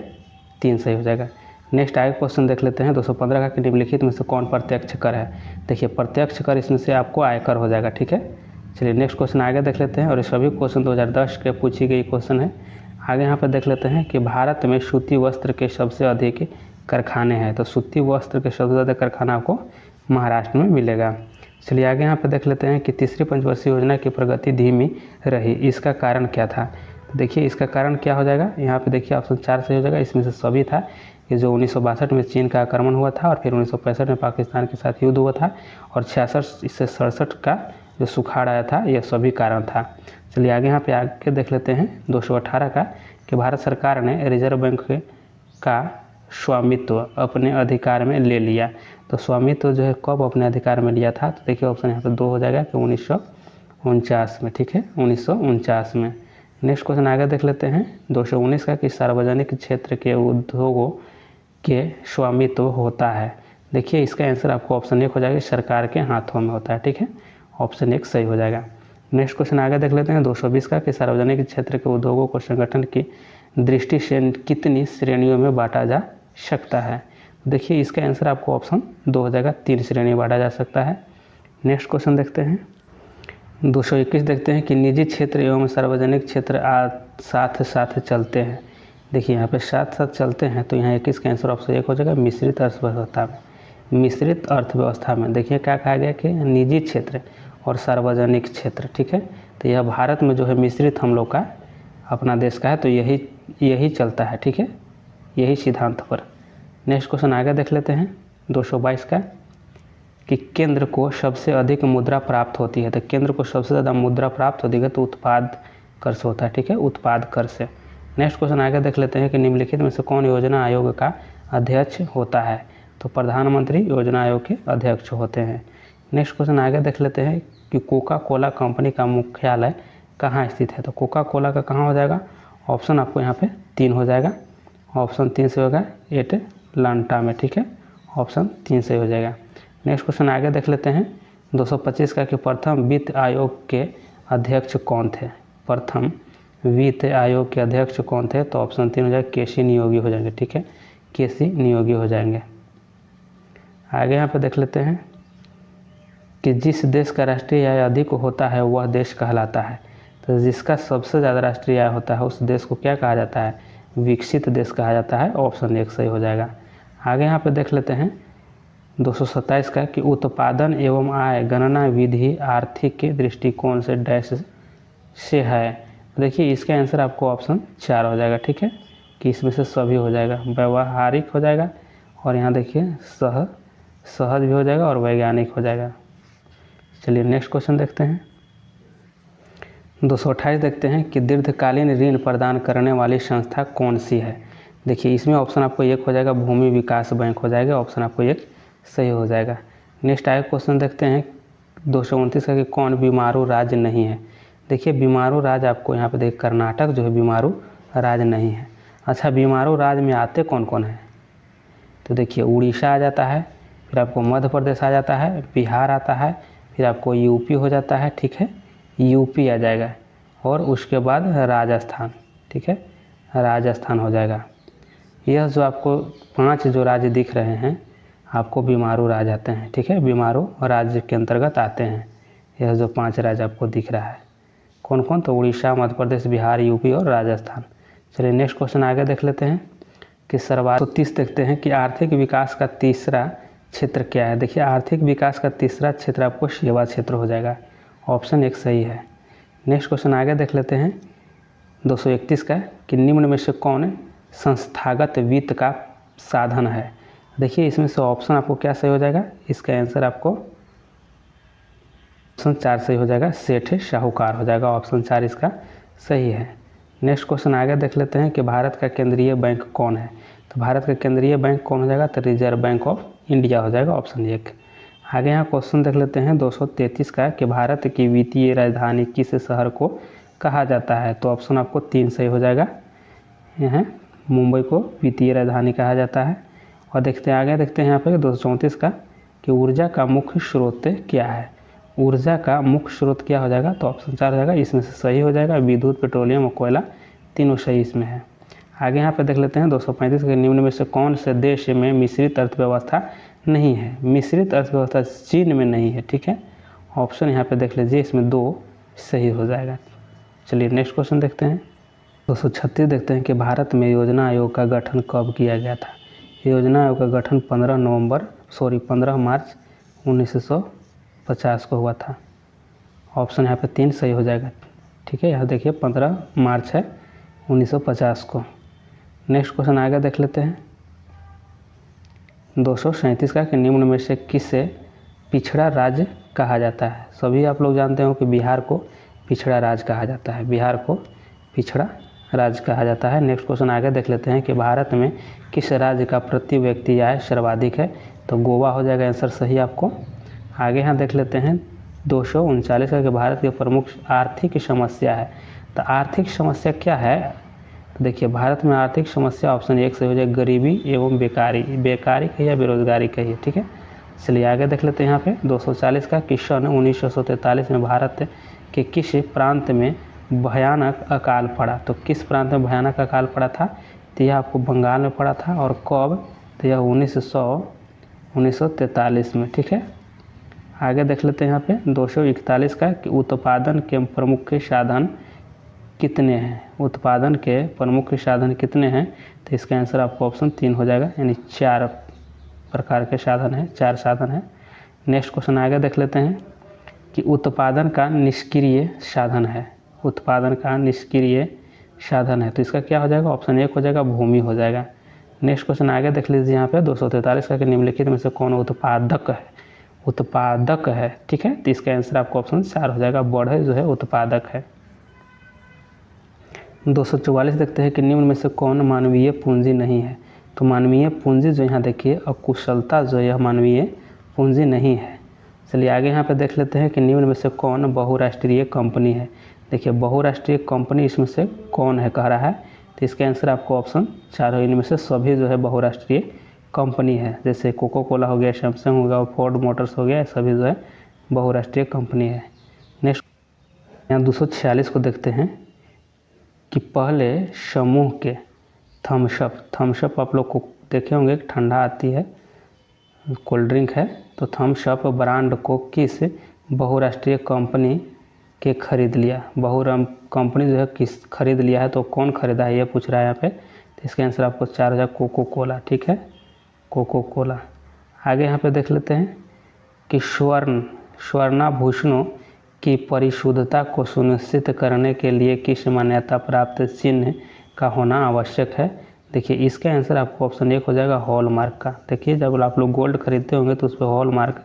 3 सही हो जाएगा। नेक्स्ट आगे क्वेश्चन देख लेते हैं 215 का कि निम्नलिखित में से कौन प्रत्यक्ष कर है। देखिए प्रत्यक्ष कर इसमें से आपको आयकर हो जाएगा, ठीक है। चलिए नेक्स्ट क्वेश्चन आगे देख लेते हैं। और ये सभी क्वेश्चन 2010 के पूछी गई क्वेश्चन है। आगे यहाँ पर देख लेते हैं कि भारत में सूती वस्त्र के सबसे अधिक कारखाने हैं। तो सूती वस्त्र के सबसे ज़्यादा कारखाना आपको महाराष्ट्र में मिलेगा। चलिए आगे यहाँ पे देख लेते हैं कि 3री पंचवर्षीय योजना की प्रगति धीमी रही, इसका कारण क्या था। तो देखिए इसका कारण क्या हो जाएगा, यहाँ पे देखिए ऑप्शन 4 सही हो जाएगा। इसमें से सभी था कि जो 1962 में चीन का आक्रमण हुआ था और फिर 1965 में पाकिस्तान के साथ युद्ध हुआ था और 66 से 67 का जो सुखाड़ आया था, यह सभी कारण था। चलिए आगे यहाँ पे आगे देख लेते हैं 218 का कि भारत सरकार ने रिजर्व बैंक का स्वामित्व अपने अधिकार में ले लिया। तो स्वामित्व जो है कब अपने अधिकार में लिया था, तो देखिए ऑप्शन यहाँ पे 2 हो जाएगा कि 1949 में, ठीक है, 1949 में। नेक्स्ट क्वेश्चन आगे देख लेते हैं 219 का कि सार्वजनिक क्षेत्र के उद्योगों के स्वामित्व होता है। देखिए इसका आंसर आपको ऑप्शन 1 हो जाएगा, सरकार के हाथों में होता है, ठीक है। ऑप्शन 1 सही हो जाएगा। नेक्स्ट क्वेश्चन आगे देख लेते हैं 220 का कि सार्वजनिक क्षेत्र के उद्योगों को संगठन की दृष्टि से कितनी श्रेणियों में बांटा जा सकता है। देखिए इसका आंसर आपको ऑप्शन 2 हो जाएगा, 3 श्रेणी में बांटा जा सकता है। नेक्स्ट क्वेश्चन देखते हैं 221 देखते हैं कि निजी क्षेत्र एवं सार्वजनिक क्षेत्र साथ साथ चलते हैं। देखिए यहाँ पे साथ साथ चलते हैं, तो यहाँ 21 का आंसर ऑप्शन 1 हो जाएगा, मिश्रित अर्थव्यवस्था में। मिश्रित अर्थव्यवस्था में देखिए क्या कहा गया कि निजी क्षेत्र और सार्वजनिक क्षेत्र, ठीक है। तो यह भारत में जो है मिश्रित हम लोग का अपना देश का है, तो यही चलता है, ठीक है, यही सिद्धांत पर। नेक्स्ट क्वेश्चन आगे देख लेते हैं 222 का कि केंद्र को सबसे अधिक मुद्रा प्राप्त होती है। तो केंद्र को सबसे ज़्यादा मुद्रा प्राप्त होती है तो उत्पाद कर से होता है, ठीक है, उत्पाद कर से। नेक्स्ट क्वेश्चन आगे देख लेते हैं कि निम्नलिखित में से कौन योजना आयोग का अध्यक्ष होता है। तो प्रधानमंत्री योजना आयोग के अध्यक्ष होते हैं। नेक्स्ट क्वेश्चन आगे देख लेते हैं कि कोका कोला कंपनी का मुख्यालय कहाँ स्थित है। तो कोका कोला का कहाँ हो जाएगा, ऑप्शन आपको यहाँ पे 3 हो जाएगा। ऑप्शन 3 से होगा एटलांटा में, ठीक है, ऑप्शन 3 से हो जाएगा। नेक्स्ट क्वेश्चन आगे देख लेते हैं 225 का कि प्रथम वित्त आयोग के अध्यक्ष कौन थे। प्रथम वित्त आयोग के अध्यक्ष कौन थे, तो ऑप्शन 3 हो जाएगा, केसी नियोगी हो जाएंगे, ठीक है, केसी नियोगी हो जाएंगे। आगे यहाँ पे देख लेते हैं कि जिस देश का राष्ट्रीय आय अधिक होता है वह देश कहलाता है। तो जिसका सबसे ज़्यादा राष्ट्रीय आय होता है उस देश को क्या कहा जाता है, विकसित देश कहा जाता है। ऑप्शन 1 सही हो जाएगा। आगे यहाँ पे देख लेते हैं 227 का कि उत्पादन एवं आय गणना विधि आर्थिक दृष्टिकोण से डैश से है। देखिए इसका आंसर आपको ऑप्शन 4 हो जाएगा, ठीक है, कि इसमें से सभी हो जाएगा, व्यवहारिक हो जाएगा और यहाँ देखिए सहज भी हो जाएगा और वैज्ञानिक हो जाएगा। चलिए नेक्स्ट क्वेश्चन देखते हैं 228 देखते हैं कि दीर्घकालीन ऋण प्रदान करने वाली संस्था कौन सी है। देखिए इसमें ऑप्शन आपको 1 हो जाएगा, भूमि विकास बैंक हो जाएगा, ऑप्शन आपको 1 सही हो जाएगा। नेक्स्ट आगे क्वेश्चन देखते हैं 229 का कि कौन बीमारू राज्य नहीं है। देखिए बीमारू राज्य आपको यहाँ पे देख कर्नाटक जो है बीमारू राज्य नहीं है। अच्छा बीमारू राज्य में आते कौन कौन है, तो देखिए उड़ीसा आ जाता है, फिर आपको मध्य प्रदेश आ जाता है, बिहार आता है, फिर आपको यूपी हो जाता है, ठीक है, यूपी आ जाएगा, और उसके बाद राजस्थान, ठीक है, राजस्थान हो जाएगा। यह जो आपको 5 जो राज्य दिख रहे हैं आपको बीमारू राज्य आते हैं, ठीक है, बीमारू राज्य के अंतर्गत आते हैं। यह जो 5 राज्य आपको दिख रहा है कौन कौन, तो उड़ीसा, मध्य प्रदेश, बिहार, यूपी और राजस्थान। चलिए नेक्स्ट क्वेश्चन आगे देख लेते हैं कि सर्वाधिक 30 देखते हैं कि आर्थिक विकास का तीसरा क्षेत्र क्या है। देखिए आर्थिक विकास का तीसरा क्षेत्र आपको सेवा क्षेत्र हो जाएगा, ऑप्शन 1 सही है। नेक्स्ट क्वेश्चन आगे देख लेते हैं 231 का कि निम्न में से कौन संस्थागत वित्त का साधन है। देखिए इसमें से ऑप्शन आपको क्या सही हो जाएगा, इसका आंसर आपको ऑप्शन 4 सही हो जाएगा, सेठ साहूकार हो जाएगा, ऑप्शन 4 इसका सही है। नेक्स्ट क्वेश्चन आगे देख लेते हैं कि भारत का केंद्रीय बैंक कौन है। तो भारत का केंद्रीय बैंक कौन हो जाएगा, तो रिजर्व बैंक ऑफ इंडिया हो जाएगा, ऑप्शन 1। आगे यहाँ क्वेश्चन देख लेते हैं 233 का कि भारत की वित्तीय राजधानी किस शहर को कहा जाता है। तो ऑप्शन आपको 3 सही हो जाएगा, यह मुंबई को वित्तीय राजधानी कहा जाता है। और देखते हैं आगे, देखते हैं यहाँ पे 234 का कि ऊर्जा का मुख्य स्रोत क्या है। ऊर्जा का मुख्य स्रोत क्या हो जाएगा, तो ऑप्शन 4 हो जाएगा, इसमें से सही हो जाएगा विद्युत, पेट्रोलियम और कोयला, तीनों सही इसमें है। आगे यहाँ पे देख लेते हैं 235 के निम्न में से कौन से देश में मिश्रित अर्थव्यवस्था नहीं है। मिश्रित अर्थव्यवस्था चीन में नहीं है, ठीक है, ऑप्शन यहाँ पे देख लीजिए, इसमें 2 सही हो जाएगा। चलिए नेक्स्ट क्वेश्चन देखते हैं 236 देखते हैं कि भारत में योजना आयोग का गठन कब किया गया था। योजना आयोग का गठन 15 मार्च 1950 को हुआ था, ऑप्शन यहाँ पे 3 सही हो जाएगा, ठीक है। यहाँ देखिए 15 मार्च है 1950 को। नेक्स्ट क्वेश्चन आगे देख लेते हैं 237 का कि निम्न में से किसे पिछड़ा राज्य कहा जाता है। सभी आप लोग जानते हो कि बिहार को पिछड़ा राज्य कहा जाता है, बिहार को पिछड़ा राज्य कहा जाता है। नेक्स्ट क्वेश्चन आगे देख लेते हैं कि भारत में किस राज्य का प्रति व्यक्ति आय सर्वाधिक है। तो गोवा हो जाएगा आंसर सही आपको। आगे यहाँ देख लेते हैं 239 का कि भारत की प्रमुख आर्थिक समस्या है। तो आर्थिक समस्या क्या है, तो देखिए भारत में आर्थिक समस्या ऑप्शन 1 से हो जाए गरीबी एवं बेकारी, बेकारी कहिए या बेरोजगारी कहिए, ठीक है। चलिए आगे देख लेते हैं यहाँ पे 240 का कि सन 1943 में भारत के किस प्रांत में भयानक अकाल पड़ा। तो किस प्रांत में भयानक अकाल पड़ा था, तो यह आपको बंगाल में पड़ा था, और कब, तो यह 1943 में, ठीक है। आगे देख लेते हैं यहाँ पे 241 का कि उत्पादन के प्रमुख साधन कितने हैं। उत्पादन के प्रमुख साधन कितने हैं, तो इसका आंसर आपको ऑप्शन 3 हो जाएगा, यानी 4 प्रकार के साधन हैं, 4 साधन हैं। नेक्स्ट क्वेश्चन आगे देख लेते हैं कि उत्पादन का निष्क्रिय साधन है। उत्पादन का निष्क्रिय साधन है, तो इसका क्या हो जाएगा, ऑप्शन 1 हो जाएगा, भूमि हो जाएगा। नेक्स्ट क्वेश्चन आगे देख लीजिए यहाँ पे 243 का कि निम्नलिखित में से कौन उत्पादक है। उत्पादक है, ठीक है, तो इसका आंसर आपको ऑप्शन 4 हो जाएगा, बढ़े जो है उत्पादक है। 244 देखते हैं कि निम्न में से कौन मानवीय पूंजी नहीं है। तो मानवीय पूंजी जो यहाँ देखिए अकुशलता जो यह मानवीय पूंजी नहीं है। चलिए आगे यहाँ पे देख लेते हैं कि निम्न में से कौन बहुराष्ट्रीय कंपनी है। देखिए बहुराष्ट्रीय कंपनी इसमें से कौन है कह रहा है, तो इसका आंसर आपको ऑप्शन 4 है, इनमें से सभी जो है बहुराष्ट्रीय कंपनी है, जैसे कोको कोला हो गया, सैमसंग हो गया, फोर्ड मोटर्स हो गया, सभी जो है बहुराष्ट्रीय कंपनी है। नेक्स्ट यहाँ 246 को देखते हैं कि पहले समूह के थम्सअप आप लोग को देखे होंगे, ठंडा आती है, कोल्ड ड्रिंक है, तो थम्सअप ब्रांड को किस बहुराष्ट्रीय कंपनी के खरीद लिया। कंपनी जो है किस खरीद लिया है, तो कौन खरीदा है ये पूछ रहा है यहाँ पे, तो इसका आंसर आपको 4 हो जाएगा, कोको कोला, ठीक है, कोको कोला। आगे यहाँ पे देख लेते हैं कि स्वर्णाभूषणों की परिशुद्धता को सुनिश्चित करने के लिए किस मान्यता प्राप्त चिन्ह का होना आवश्यक है। देखिए इसका आंसर आपको ऑप्शन 1 हो जाएगा, हॉलमार्क का। देखिए जब आप लोग गोल्ड खरीदते होंगे तो उस पर हॉलमार्क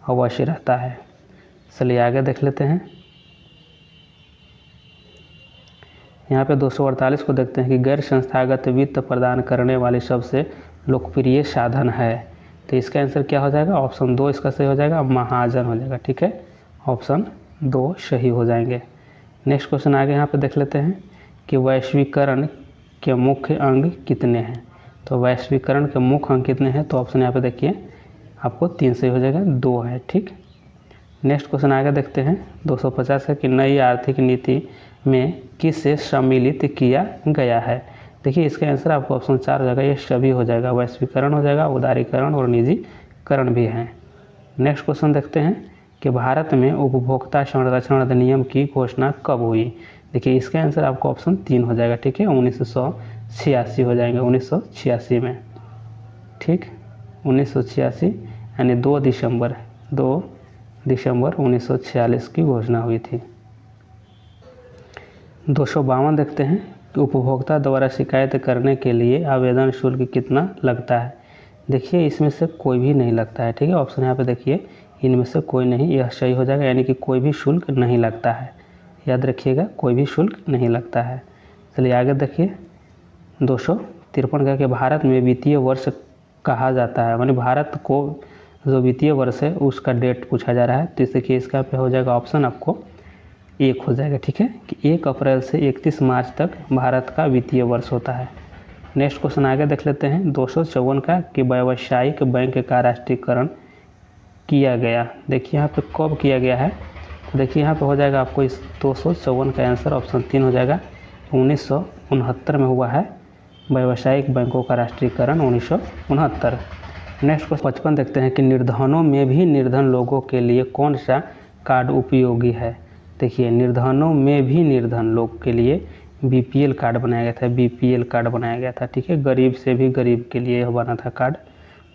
अवश्य रहता है। चलिए आगे देख लेते हैं, यहाँ पे 248 को देखते हैं कि गैर संस्थागत वित्त प्रदान करने वाली सबसे लोकप्रिय साधन है। तो इसका आंसर क्या हो जाएगा, ऑप्शन 2 इसका सही हो जाएगा, महाजन हो जाएगा, ठीक है, ऑप्शन 2 सही हो जाएंगे। नेक्स्ट क्वेश्चन आगे यहाँ पे देख लेते हैं कि वैश्वीकरण के मुख्य अंग कितने हैं। तो वैश्वीकरण के मुख्य अंग कितने हैं, तो ऑप्शन यहाँ पे देखिए आपको 3 सही हो जाएगा, 2 है, ठीक। नेक्स्ट क्वेश्चन आगे देखते हैं 250 है कि नई आर्थिक नीति में किसे सम्मिलित किया गया है। देखिए इसका आंसर आपको ऑप्शन 4 हो जाएगा, ये सभी हो जाएगा, वैश्वीकरण हो जाएगा, उदारीकरण और निजीकरण भी है। नेक्स्ट क्वेश्चन देखते हैं कि भारत में उपभोक्ता संरक्षण अधिनियम की घोषणा कब हुई। देखिए इसका आंसर आपको ऑप्शन 3 हो जाएगा, ठीक है, 1986 हो जाएंगे, 1986 में, ठीक, 1986 यानी 2 दिसंबर 1946 की घोषणा हुई थी। 252 देखते हैं कि उपभोक्ता द्वारा शिकायत करने के लिए आवेदन शुल्क कितना लगता है। देखिए इसमें से कोई भी नहीं लगता है, ठीक है, ऑप्शन यहाँ पे देखिए इनमें से कोई नहीं, यह सही हो जाएगा, यानी कि कोई भी शुल्क नहीं लगता है, याद रखिएगा, कोई भी शुल्क नहीं लगता है। चलिए आगे देखिए 253 का कि भारत में वित्तीय वर्ष कहा जाता है, यानी भारत को जो वित्तीय वर्ष है उसका डेट पूछा जा रहा है। तो इससे कि इसका पे हो जाएगा ऑप्शन आपको 1 हो जाएगा, ठीक है, कि 1 अप्रैल से 31 मार्च तक भारत का वित्तीय वर्ष होता है। नेक्स्ट क्वेश्चन आगे देख लेते हैं 254 का कि व्यावसायिक बैंक का राष्ट्रीयकरण किया गया। देखिए यहाँ पे कब किया गया है, तो देखिए यहाँ पे हो जाएगा आपको इस 254 का आंसर ऑप्शन 3 हो जाएगा, 1969 में हुआ है व्यावसायिक बैंकों का राष्ट्रीयकरण, 1969। नेक्स्ट क्वेश्चन 55 देखते हैं कि निर्धनों में भी निर्धन लोगों के लिए कौन सा कार्ड उपयोगी है। देखिए निर्धनों में भी निर्धन लोग के लिए बीपीएल कार्ड बनाया गया था, बीपीएल कार्ड बनाया गया था, ठीक है, गरीब से भी गरीब के लिए यह बना था कार्ड।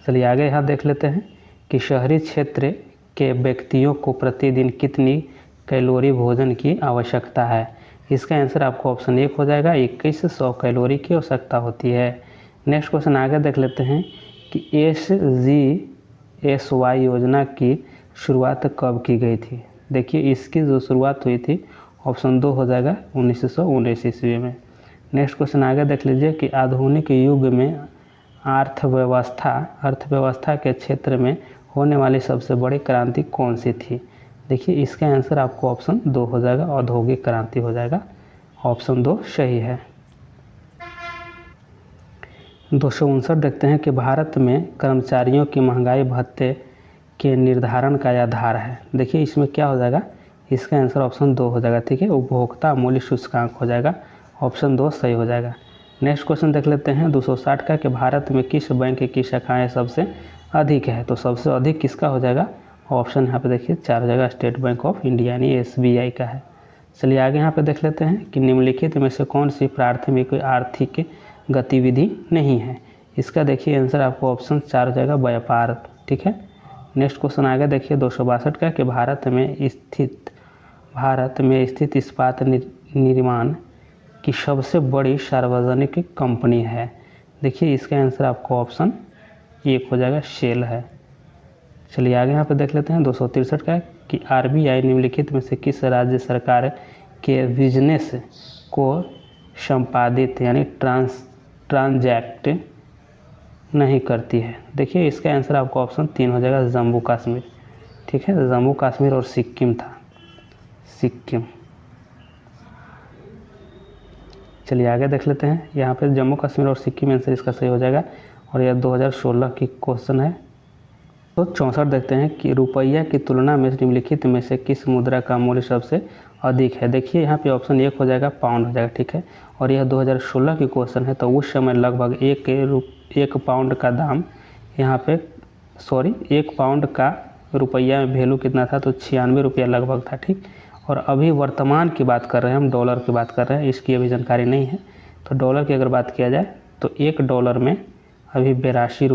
चलिए आगे यहाँ देख लेते हैं कि शहरी क्षेत्र के व्यक्तियों को प्रतिदिन कितनी कैलोरी भोजन की आवश्यकता है। इसका आंसर आपको ऑप्शन 1 हो जाएगा, 2100 कैलोरी की आवश्यकता होती है। नेक्स्ट क्वेश्चन आगे देख लेते हैं कि SGSY योजना की शुरुआत कब की गई थी। देखिए इसकी जो शुरुआत हुई थी ऑप्शन 2 हो जाएगा, 1919 ईस्वी में। नेक्स्ट क्वेश्चन आगे देख लीजिए कि आधुनिक युग में अर्थव्यवस्था के क्षेत्र में होने वाली सबसे बड़ी क्रांति कौन सी थी। देखिए इसका आंसर आपको ऑप्शन 2 हो जाएगा, औद्योगिक क्रांति हो जाएगा, ऑप्शन 2 सही है। 259 देखते हैं कि भारत में कर्मचारियों की महंगाई भत्ते के निर्धारण का आधार है। देखिए इसमें क्या हो जाएगा, इसका आंसर ऑप्शन 2 हो जाएगा, ठीक है, उपभोक्ता मूल्य सूचकांक हो जाएगा, ऑप्शन 2 सही हो जाएगा। नेक्स्ट क्वेश्चन देख लेते हैं 260 का कि भारत में किस बैंक की शाखाएं सबसे अधिक है। तो सबसे अधिक किसका हो जाएगा, ऑप्शन यहाँ पे देखिए 4 हो जाएगा, स्टेट बैंक ऑफ इंडिया यानी SBI का है। चलिए आगे यहाँ पे देख लेते हैं कि निम्नलिखित में से कौन सी प्राथमिक आर्थिक गतिविधि नहीं है। इसका देखिए आंसर आपको ऑप्शन 4 हो जाएगा, व्यापार, ठीक है। नेक्स्ट क्वेश्चन आगे देखिए 262 का कि भारत में स्थित इस्पात निर्माण की सबसे बड़ी सार्वजनिक कंपनी है। देखिए इसका आंसर आपको ऑप्शन 1 हो जाएगा, शेल है। चलिए आगे यहाँ पे देख लेते हैं 263 का कि RBI निम्नलिखित में से किस राज्य सरकार के बिजनेस को संपादित यानी ट्रांजैक्ट नहीं करती है। देखिए इसका आंसर आपको ऑप्शन 3 हो जाएगा, जम्मू कश्मीर, ठीक है, जम्मू कश्मीर और सिक्किम था, सिक्किम। चलिए आगे देख लेते हैं, यहाँ पे जम्मू कश्मीर और सिक्किम आंसर इसका सही हो जाएगा, और यह 2016 की क्वेश्चन है। तो 64 देखते हैं कि रुपया की तुलना में निम्नलिखित में से किस मुद्रा का मूल्य सबसे अधिक है। देखिए यहाँ पे ऑप्शन 1 हो जाएगा, पाउंड हो जाएगा, ठीक है, और यह 2016 की क्वेश्चन है। तो उस समय लगभग 1 पाउंड का दाम यहाँ पे 1 पाउंड का रुपया में वैल्यू कितना था, तो 96 रुपया लगभग था, ठीक। और अभी वर्तमान की बात कर रहे हैं हम, डॉलर की बात कर रहे हैं, इसकी अभी जानकारी नहीं है। तो डॉलर की अगर बात किया जाए तो 1 डॉलर में अभी 82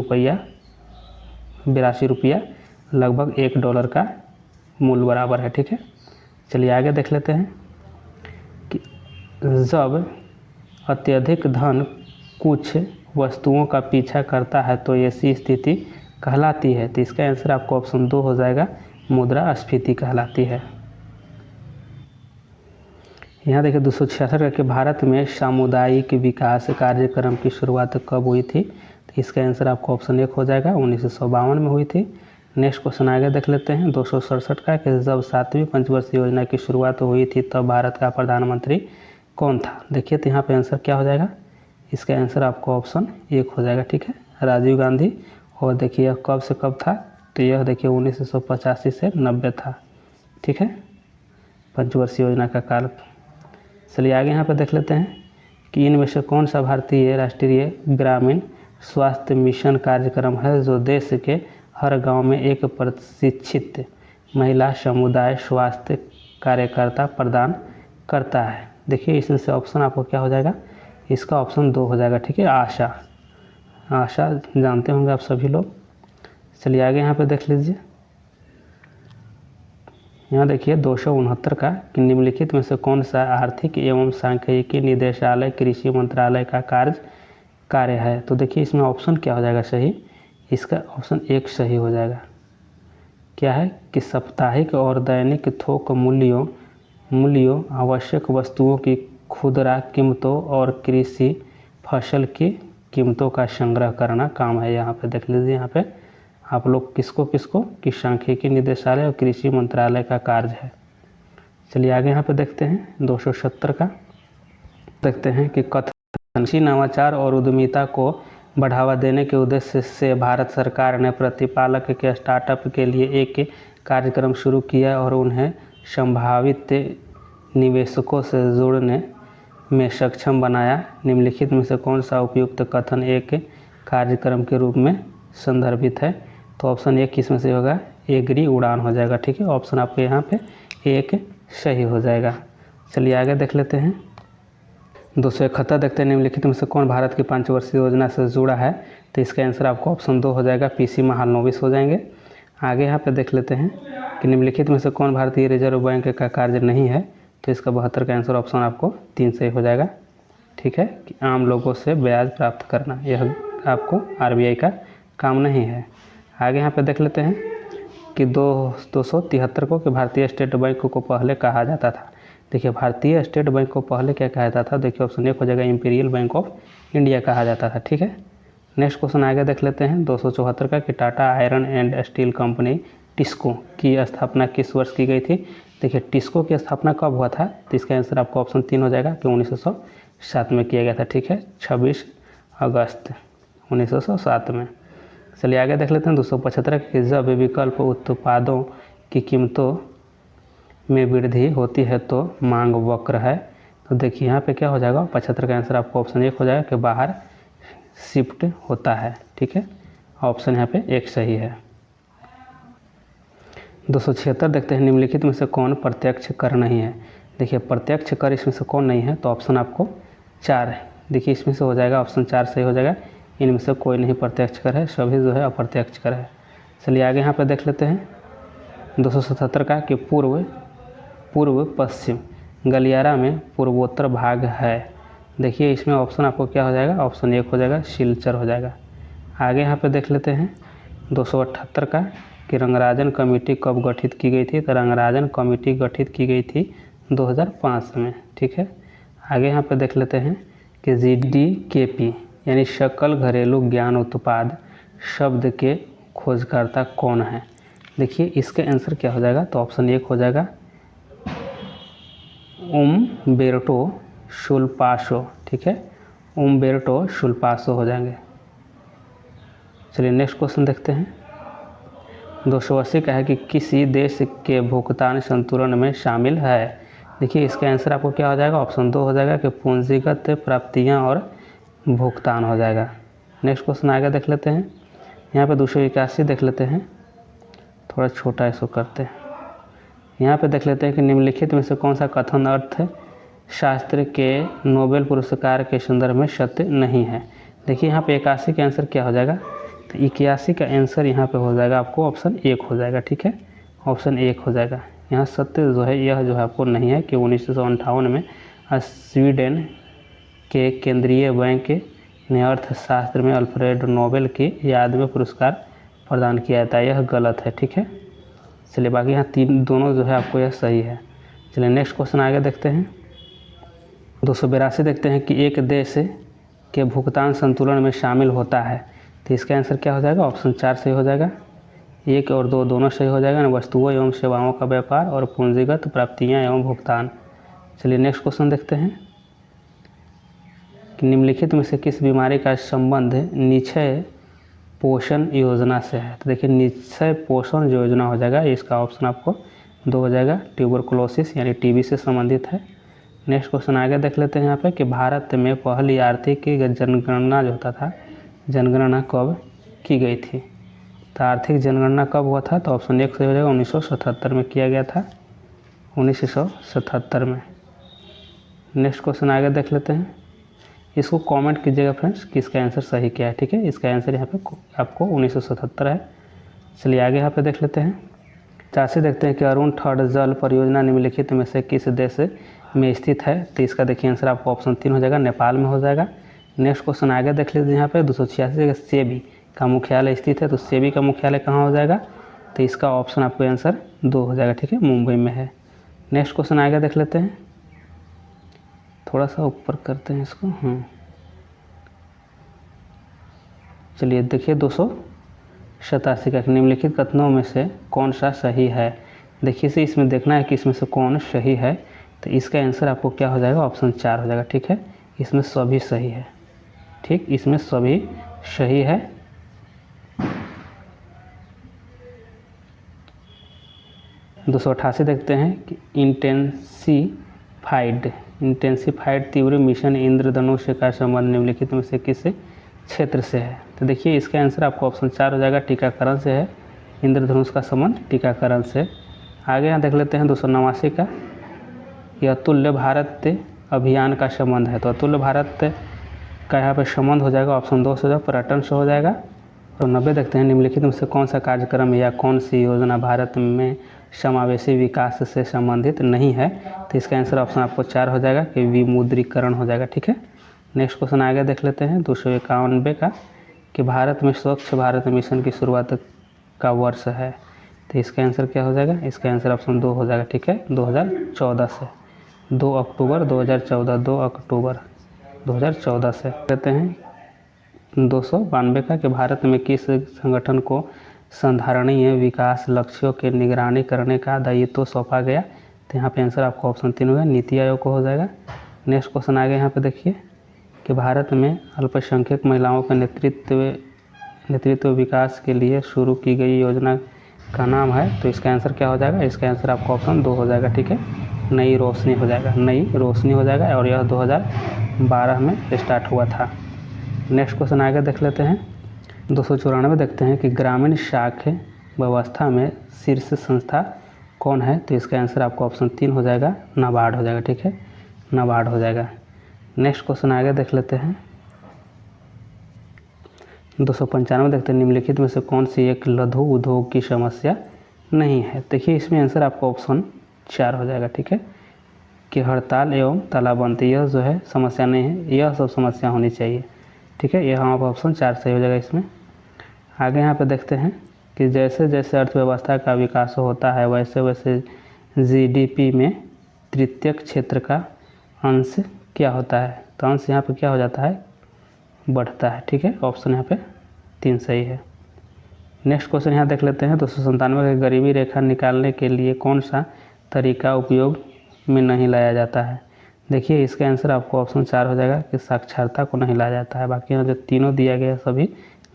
रुपया लगभग 1 डॉलर का मूल्य बराबर है, ठीक है। चलिए आगे देख लेते हैं कि जब अत्यधिक धन कुछ वस्तुओं का पीछा करता है तो ऐसी स्थिति कहलाती है। तो इसका आंसर आपको ऑप्शन 2 हो जाएगा, मुद्रास्फीति कहलाती है। यहाँ देखिए 266 के भारत में सामुदायिक विकास कार्यक्रम की शुरुआत कब हुई थी। तो इसका आंसर आपको ऑप्शन 1 हो जाएगा, 1952 में हुई थी। नेक्स्ट क्वेश्चन आगे देख लेते हैं 267 का कि जब 7वीं पंचवर्षीय योजना की शुरुआत हुई थी तब भारत का प्रधानमंत्री कौन था। देखिए तो यहाँ पे आंसर क्या हो जाएगा, इसका आंसर आपको ऑप्शन 1 हो जाएगा, ठीक है, राजीव गांधी। और देखिए यह कब से कब था, तो यह देखिए 1985 से 90 था, ठीक है, पंचवर्षीय योजना का काल। चलिए आगे यहाँ पर देख लेते हैं कि इनमें से कौन सा भारतीय राष्ट्रीय ग्रामीण स्वास्थ्य मिशन कार्यक्रम है जो देश के हर गांव में एक प्रशिक्षित महिला समुदाय स्वास्थ्य कार्यकर्ता प्रदान करता है। देखिए इसमें से ऑप्शन आपको क्या हो जाएगा, इसका ऑप्शन 2 हो जाएगा। ठीक है, आशा। आशा जानते होंगे आप सभी लोग। चलिए आगे यहाँ पे देख लीजिए, यहाँ देखिए 269 का कि निम्नलिखित में से कौन सा आर्थिक एवं सांख्यिकी निदेशालय कृषि मंत्रालय का कार्य है। तो देखिए इसमें ऑप्शन क्या हो जाएगा सही, इसका ऑप्शन 1 सही हो जाएगा। क्या है कि साप्ताहिक और दैनिक थोक मूल्यों आवश्यक वस्तुओं की खुदरा कीमतों और कृषि फसल की कीमतों का संग्रह करना काम है। यहाँ पे देख लीजिए, यहाँ पे आप लोग किसको कि सांख्यिकी निदेशालय और कृषि मंत्रालय का कार्य है। चलिए आगे यहाँ पे देखते हैं 270 का, देखते हैं कि कृषि नवाचार और उद्यमिता को बढ़ावा देने के उद्देश्य से भारत सरकार ने प्रतिपालक के स्टार्टअप के लिए एक कार्यक्रम शुरू किया और उन्हें संभावित निवेशकों से जुड़ने में सक्षम बनाया। निम्नलिखित में से कौन सा उपयुक्त कथन एक कार्यक्रम के रूप में संदर्भित है। तो ऑप्शन 1 किसमें से होगा, एग्री उड़ान हो जाएगा। ठीक है, ऑप्शन आपके यहाँ पे 1 सही हो जाएगा। चलिए आगे देख लेते हैं 271 देखते हैं, निम्नलिखित में से कौन भारत की पंचवर्षीय योजना से जुड़ा है। तो इसका आंसर आपको ऑप्शन 2 हो जाएगा, पीसी महालनोबिस हो जाएंगे। आगे यहाँ पे देख लेते हैं कि निम्नलिखित में से कौन भारतीय रिजर्व बैंक का कार्य नहीं है। तो इसका 72 का आंसर ऑप्शन आपको 3 सही हो जाएगा। ठीक है, कि आम लोगों से ब्याज प्राप्त करना, यह आपको आरबीआई का काम नहीं है। आगे यहाँ पे देख लेते हैं कि 273 को कि भारतीय स्टेट बैंक को पहले कहा जाता था। देखिए भारतीय स्टेट बैंक को पहले क्या कहा जाता था, देखिए ऑप्शन 1 हो जाएगा, इंपीरियल बैंक ऑफ इंडिया कहा जाता था। ठीक है, नेक्स्ट क्वेश्चन आगे देख लेते हैं 274 का कि Tata iron and steel company TISCO की स्थापना किस वर्ष की गई थी। देखिए टिस्को की स्थापना कब हुआ था, तो इसका आंसर आपको ऑप्शन 3 हो जाएगा कि 1907 में किया गया था। ठीक है, 26 अगस्त 1907 में। चलिए आगे देख लेते हैं 275 कि जब विकल्प उत्पादों की कीमतों में वृद्धि होती है तो मांग वक्र है। तो देखिए यहाँ पे क्या हो जाएगा, 75 का आंसर आपको ऑप्शन 1 हो जाएगा कि बाहर शिफ्ट होता है। ठीक है, ऑप्शन यहाँ पे 1 सही है। 276 देखते हैं, निम्नलिखित में से कौन प्रत्यक्ष कर नहीं है। देखिए प्रत्यक्ष कर इसमें से कौन नहीं है, तो ऑप्शन आपको 4 है। देखिए इसमें से हो जाएगा ऑप्शन 4 सही हो जाएगा, इनमें से कोई नहीं प्रत्यक्ष कर है, सभी जो है अप्रत्यक्ष कर है। चलिए आगे यहाँ पर देख लेते हैं 277 का कि पूर्व पश्चिम गलियारा में पूर्वोत्तर भाग है। देखिए इसमें ऑप्शन आपको क्या हो जाएगा, ऑप्शन 1 हो जाएगा, सिलचर हो जाएगा। आगे यहाँ पे देख लेते हैं 278 का कि रंगराजन कमेटी कब गठित की गई थी। तो रंगराजन कमेटी गठित की गई थी 2005 में। ठीक है, आगे यहाँ पे देख लेते हैं कि GDKP यानी सकल घरेलू ज्ञान उत्पाद शब्द के खोजकर्ता कौन है। देखिए इसका आंसर क्या हो जाएगा, तो ऑप्शन 1 हो जाएगा, उम्बेर्टो सुल्पासो। ठीक है, उम्बेर्टो सुल्पासो हो जाएंगे। चलिए नेक्स्ट क्वेश्चन देखते हैं 280 का है कि किसी देश के भुगतान संतुलन में शामिल है। देखिए इसका आंसर आपको क्या हो जाएगा, ऑप्शन 2 हो जाएगा कि पूंजीगत प्राप्तियां और भुगतान हो जाएगा। नेक्स्ट क्वेश्चन आगे देख लेते हैं, यहाँ पे 281 देख लेते हैं, थोड़ा छोटा इसको करते हैं। यहाँ पे देख लेते हैं कि निम्नलिखित में से कौन सा कथन अर्थ शास्त्र के नोबेल पुरस्कार के संदर्भ में सत्य नहीं है। देखिए यहाँ पे 81 का आंसर क्या हो जाएगा, तो 81 का आंसर यहाँ पे हो जाएगा आपको ऑप्शन 1 हो जाएगा। ठीक है, ऑप्शन 1 हो जाएगा। यहाँ सत्य जो है यह जो है आपको नहीं है कि 1958 में स्वीडन के केंद्रीय बैंक ने अर्थशास्त्र में अल्फ्रेड नोबेल की याद में पुरस्कार प्रदान किया जाता है, यह गलत है। ठीक है, चलिए बाकी यहाँ दोनों जो है आपको यह सही है। चलिए नेक्स्ट क्वेश्चन आगे देखते हैं 282 देखते हैं कि एक देश के भुगतान संतुलन में शामिल होता है। तो इसका आंसर क्या हो जाएगा, ऑप्शन 4 सही हो जाएगा, 1 और 2 दोनों सही हो जाएगा, वस्तुओं एवं सेवाओं का व्यापार और पूंजीगत प्राप्तियां एवं भुगतान। चलिए नेक्स्ट क्वेश्चन देखते हैं कि निम्नलिखित में से किस बीमारी का संबंध निश्चय पोषण योजना से है। तो देखिए निश्चय पोषण योजना हो जाएगा, इसका ऑप्शन आपको 2 हो जाएगा। ट्यूबरकुलोसिस यानी टीबी से संबंधित है। नेक्स्ट क्वेश्चन आगे देख लेते हैं यहाँ पे कि भारत में पहली आर्थिक जनगणना जो होता था, जनगणना कब की गई थी? तो आर्थिक जनगणना कब हुआ था? तो ऑप्शन 1 सही हो जाएगा, 1977 में किया गया था, 1977 में। नेक्स्ट क्वेश्चन आगे देख लेते हैं। इसको कमेंट कीजिएगा फ्रेंड्स कि इसका आंसर सही क्या है, ठीक है। इसका आंसर यहाँ पे आपको 1977 है। चलिए आगे यहाँ पे देख लेते हैं। 84 देखते हैं कि अरुण थर्ड जल परियोजना निम्नलिखित में से किस देश में स्थित है? तो इसका देखिए आंसर आपको ऑप्शन 3 हो जाएगा, नेपाल में हो जाएगा। नेक्स्ट क्वेश्चन आगे देख लीजिए यहाँ पे 286 सेबी का मुख्यालय स्थित है, तो सेबी का मुख्यालय कहाँ हो जाएगा? तो इसका ऑप्शन आपको आंसर 2 हो जाएगा, ठीक है, मुंबई में है। नेक्स्ट क्वेश्चन आगे देख लेते हैं, थोड़ा सा ऊपर करते हैं इसको। चलिए देखिए 287 का निम्नलिखित कथनों में से कौन सा सही है? देखिए से इसमें देखना है कि इसमें से कौन सही है। तो इसका आंसर आपको क्या हो जाएगा? ऑप्शन 4 हो जाएगा, ठीक है। इसमें सभी सही है, ठीक, इसमें सभी सही है। दो देखते हैं कि इंटेंसिफाइड तीव्र मिशन इंद्रधनुष का संबंध निम्नलिखित में से किस क्षेत्र से है? तो देखिए इसका आंसर आपको ऑप्शन 4 हो जाएगा, टीकाकरण से है। इंद्रधनुष का संबंध टीकाकरण से। आगे यहाँ देख लेते हैं 289 का, यह अतुल्य भारत अभियान का संबंध है। तो अतुल्य भारत का यहाँ पे संबंध हो जाएगा, ऑप्शन 2 से हो जाएगा, पर्यटन से हो जाएगा। और 90 देखते हैं निम्नलिखित में से कौन सा कार्यक्रम या कौन सी योजना भारत में समावेशी विकास से संबंधित नहीं है? तो इसका आंसर ऑप्शन आपको 4 हो जाएगा कि विमुद्रीकरण हो जाएगा, ठीक है। नेक्स्ट क्वेश्चन आगे देख लेते हैं 291 का, कि भारत में स्वच्छ भारत मिशन की शुरुआत का वर्ष है। तो इसका आंसर क्या हो जाएगा? इसका आंसर ऑप्शन 2 हो जाएगा, ठीक है, 2014 से। 2 अक्टूबर 2014, 2 अक्टूबर 2014 से। कहते हैं 292 का, कि भारत में किस संगठन को संधारणीय विकास लक्ष्यों की निगरानी करने का दायित्व तो सौंपा गया? तो यहाँ पे आंसर आपको ऑप्शन 3 होगा, नीति आयोग को हो जाएगा। नेक्स्ट क्वेश्चन आगे यहाँ पे देखिए कि भारत में अल्पसंख्यक महिलाओं के नेतृत्व विकास के लिए शुरू की गई योजना का नाम है। तो इसका आंसर क्या हो जाएगा? इसका आंसर आपको ऑप्शन 2 हो जाएगा, ठीक है, नई रोशनी हो जाएगा, नई रोशनी हो जाएगा। और यह 2012 में स्टार्ट हुआ था। नेक्स्ट क्वेश्चन आगे देख लेते हैं 294 देखते हैं कि ग्रामीण साख व्यवस्था में शीर्ष संस्था कौन है? तो इसका आंसर आपको ऑप्शन 3 हो जाएगा, नाबार्ड हो जाएगा, ठीक है, नाबार्ड हो जाएगा। नेक्स्ट क्वेश्चन आगे देख लेते हैं 295 देखते हैं निम्नलिखित में से कौन सी एक लघु उद्योग की समस्या नहीं है? देखिए इसमें आंसर आपको ऑप्शन 4 हो जाएगा, ठीक है, कि हड़ताल एवं तालाबंदी, यह जो है समस्या नहीं है, यह सब समस्या होनी चाहिए, ठीक है। यह हमारा ऑप्शन 4 सही हो जाएगा इसमें। आगे यहाँ पे देखते हैं कि जैसे जैसे अर्थव्यवस्था का विकास होता है वैसे वैसे जीडीपी में तृतीयक क्षेत्र का अंश क्या होता है? तो अंश यहाँ पे क्या हो जाता है? बढ़ता है, ठीक है। ऑप्शन यहाँ पे 3 सही है। नेक्स्ट क्वेश्चन यहाँ देख लेते हैं 297 की गरीबी रेखा निकालने के लिए कौन सा तरीका उपयोग में नहीं लाया जाता है? देखिए इसका आंसर आपको ऑप्शन 4 हो जाएगा कि साक्षरता को नहीं लाया जाता है। बाकी यहाँ जो तीनों दिया गया सभी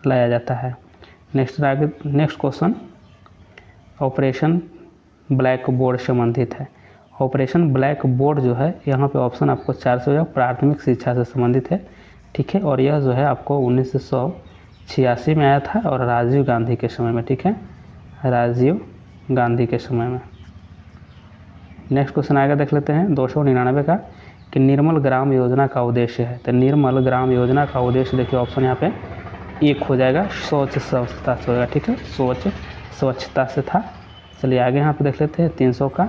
लाया जाता है। Next question operation black board संबंधित है। ऑपरेशन ब्लैक बोर्ड जो है यहाँ पे ऑप्शन आपको 4 से हो जाएगा, प्राथमिक शिक्षा से संबंधित है, ठीक है। और यह जो है आपको 1986 में आया था और राजीव गांधी के समय में, ठीक है, राजीव गांधी के समय में। नेक्स्ट क्वेश्चन आगे देख लेते हैं 299 का, कि निर्मल ग्राम योजना का उद्देश्य है। तो निर्मल ग्राम योजना का उद्देश्य देखिए ऑप्शन यहाँ पे 1 हो जाएगा, स्वच्छता से होगा, ठीक है, स्वच्छता से था। चलिए आगे यहाँ पे देख लेते हैं 300 का,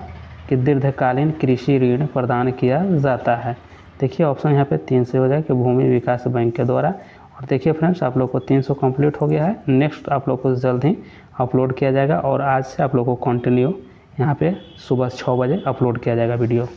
कि दीर्घकालीन कृषि ऋण प्रदान किया जाता है। देखिए ऑप्शन यहाँ पे 3 से हो जाएगा कि भूमि विकास बैंक के द्वारा। और देखिए फ्रेंड्स आप लोग को 300 कंप्लीट हो गया है। नेक्स्ट आप लोग को जल्द ही अपलोड किया जाएगा और आज से आप लोग को कंटिन्यू यहाँ पे सुबह 6 बजे अपलोड किया जाएगा वीडियो।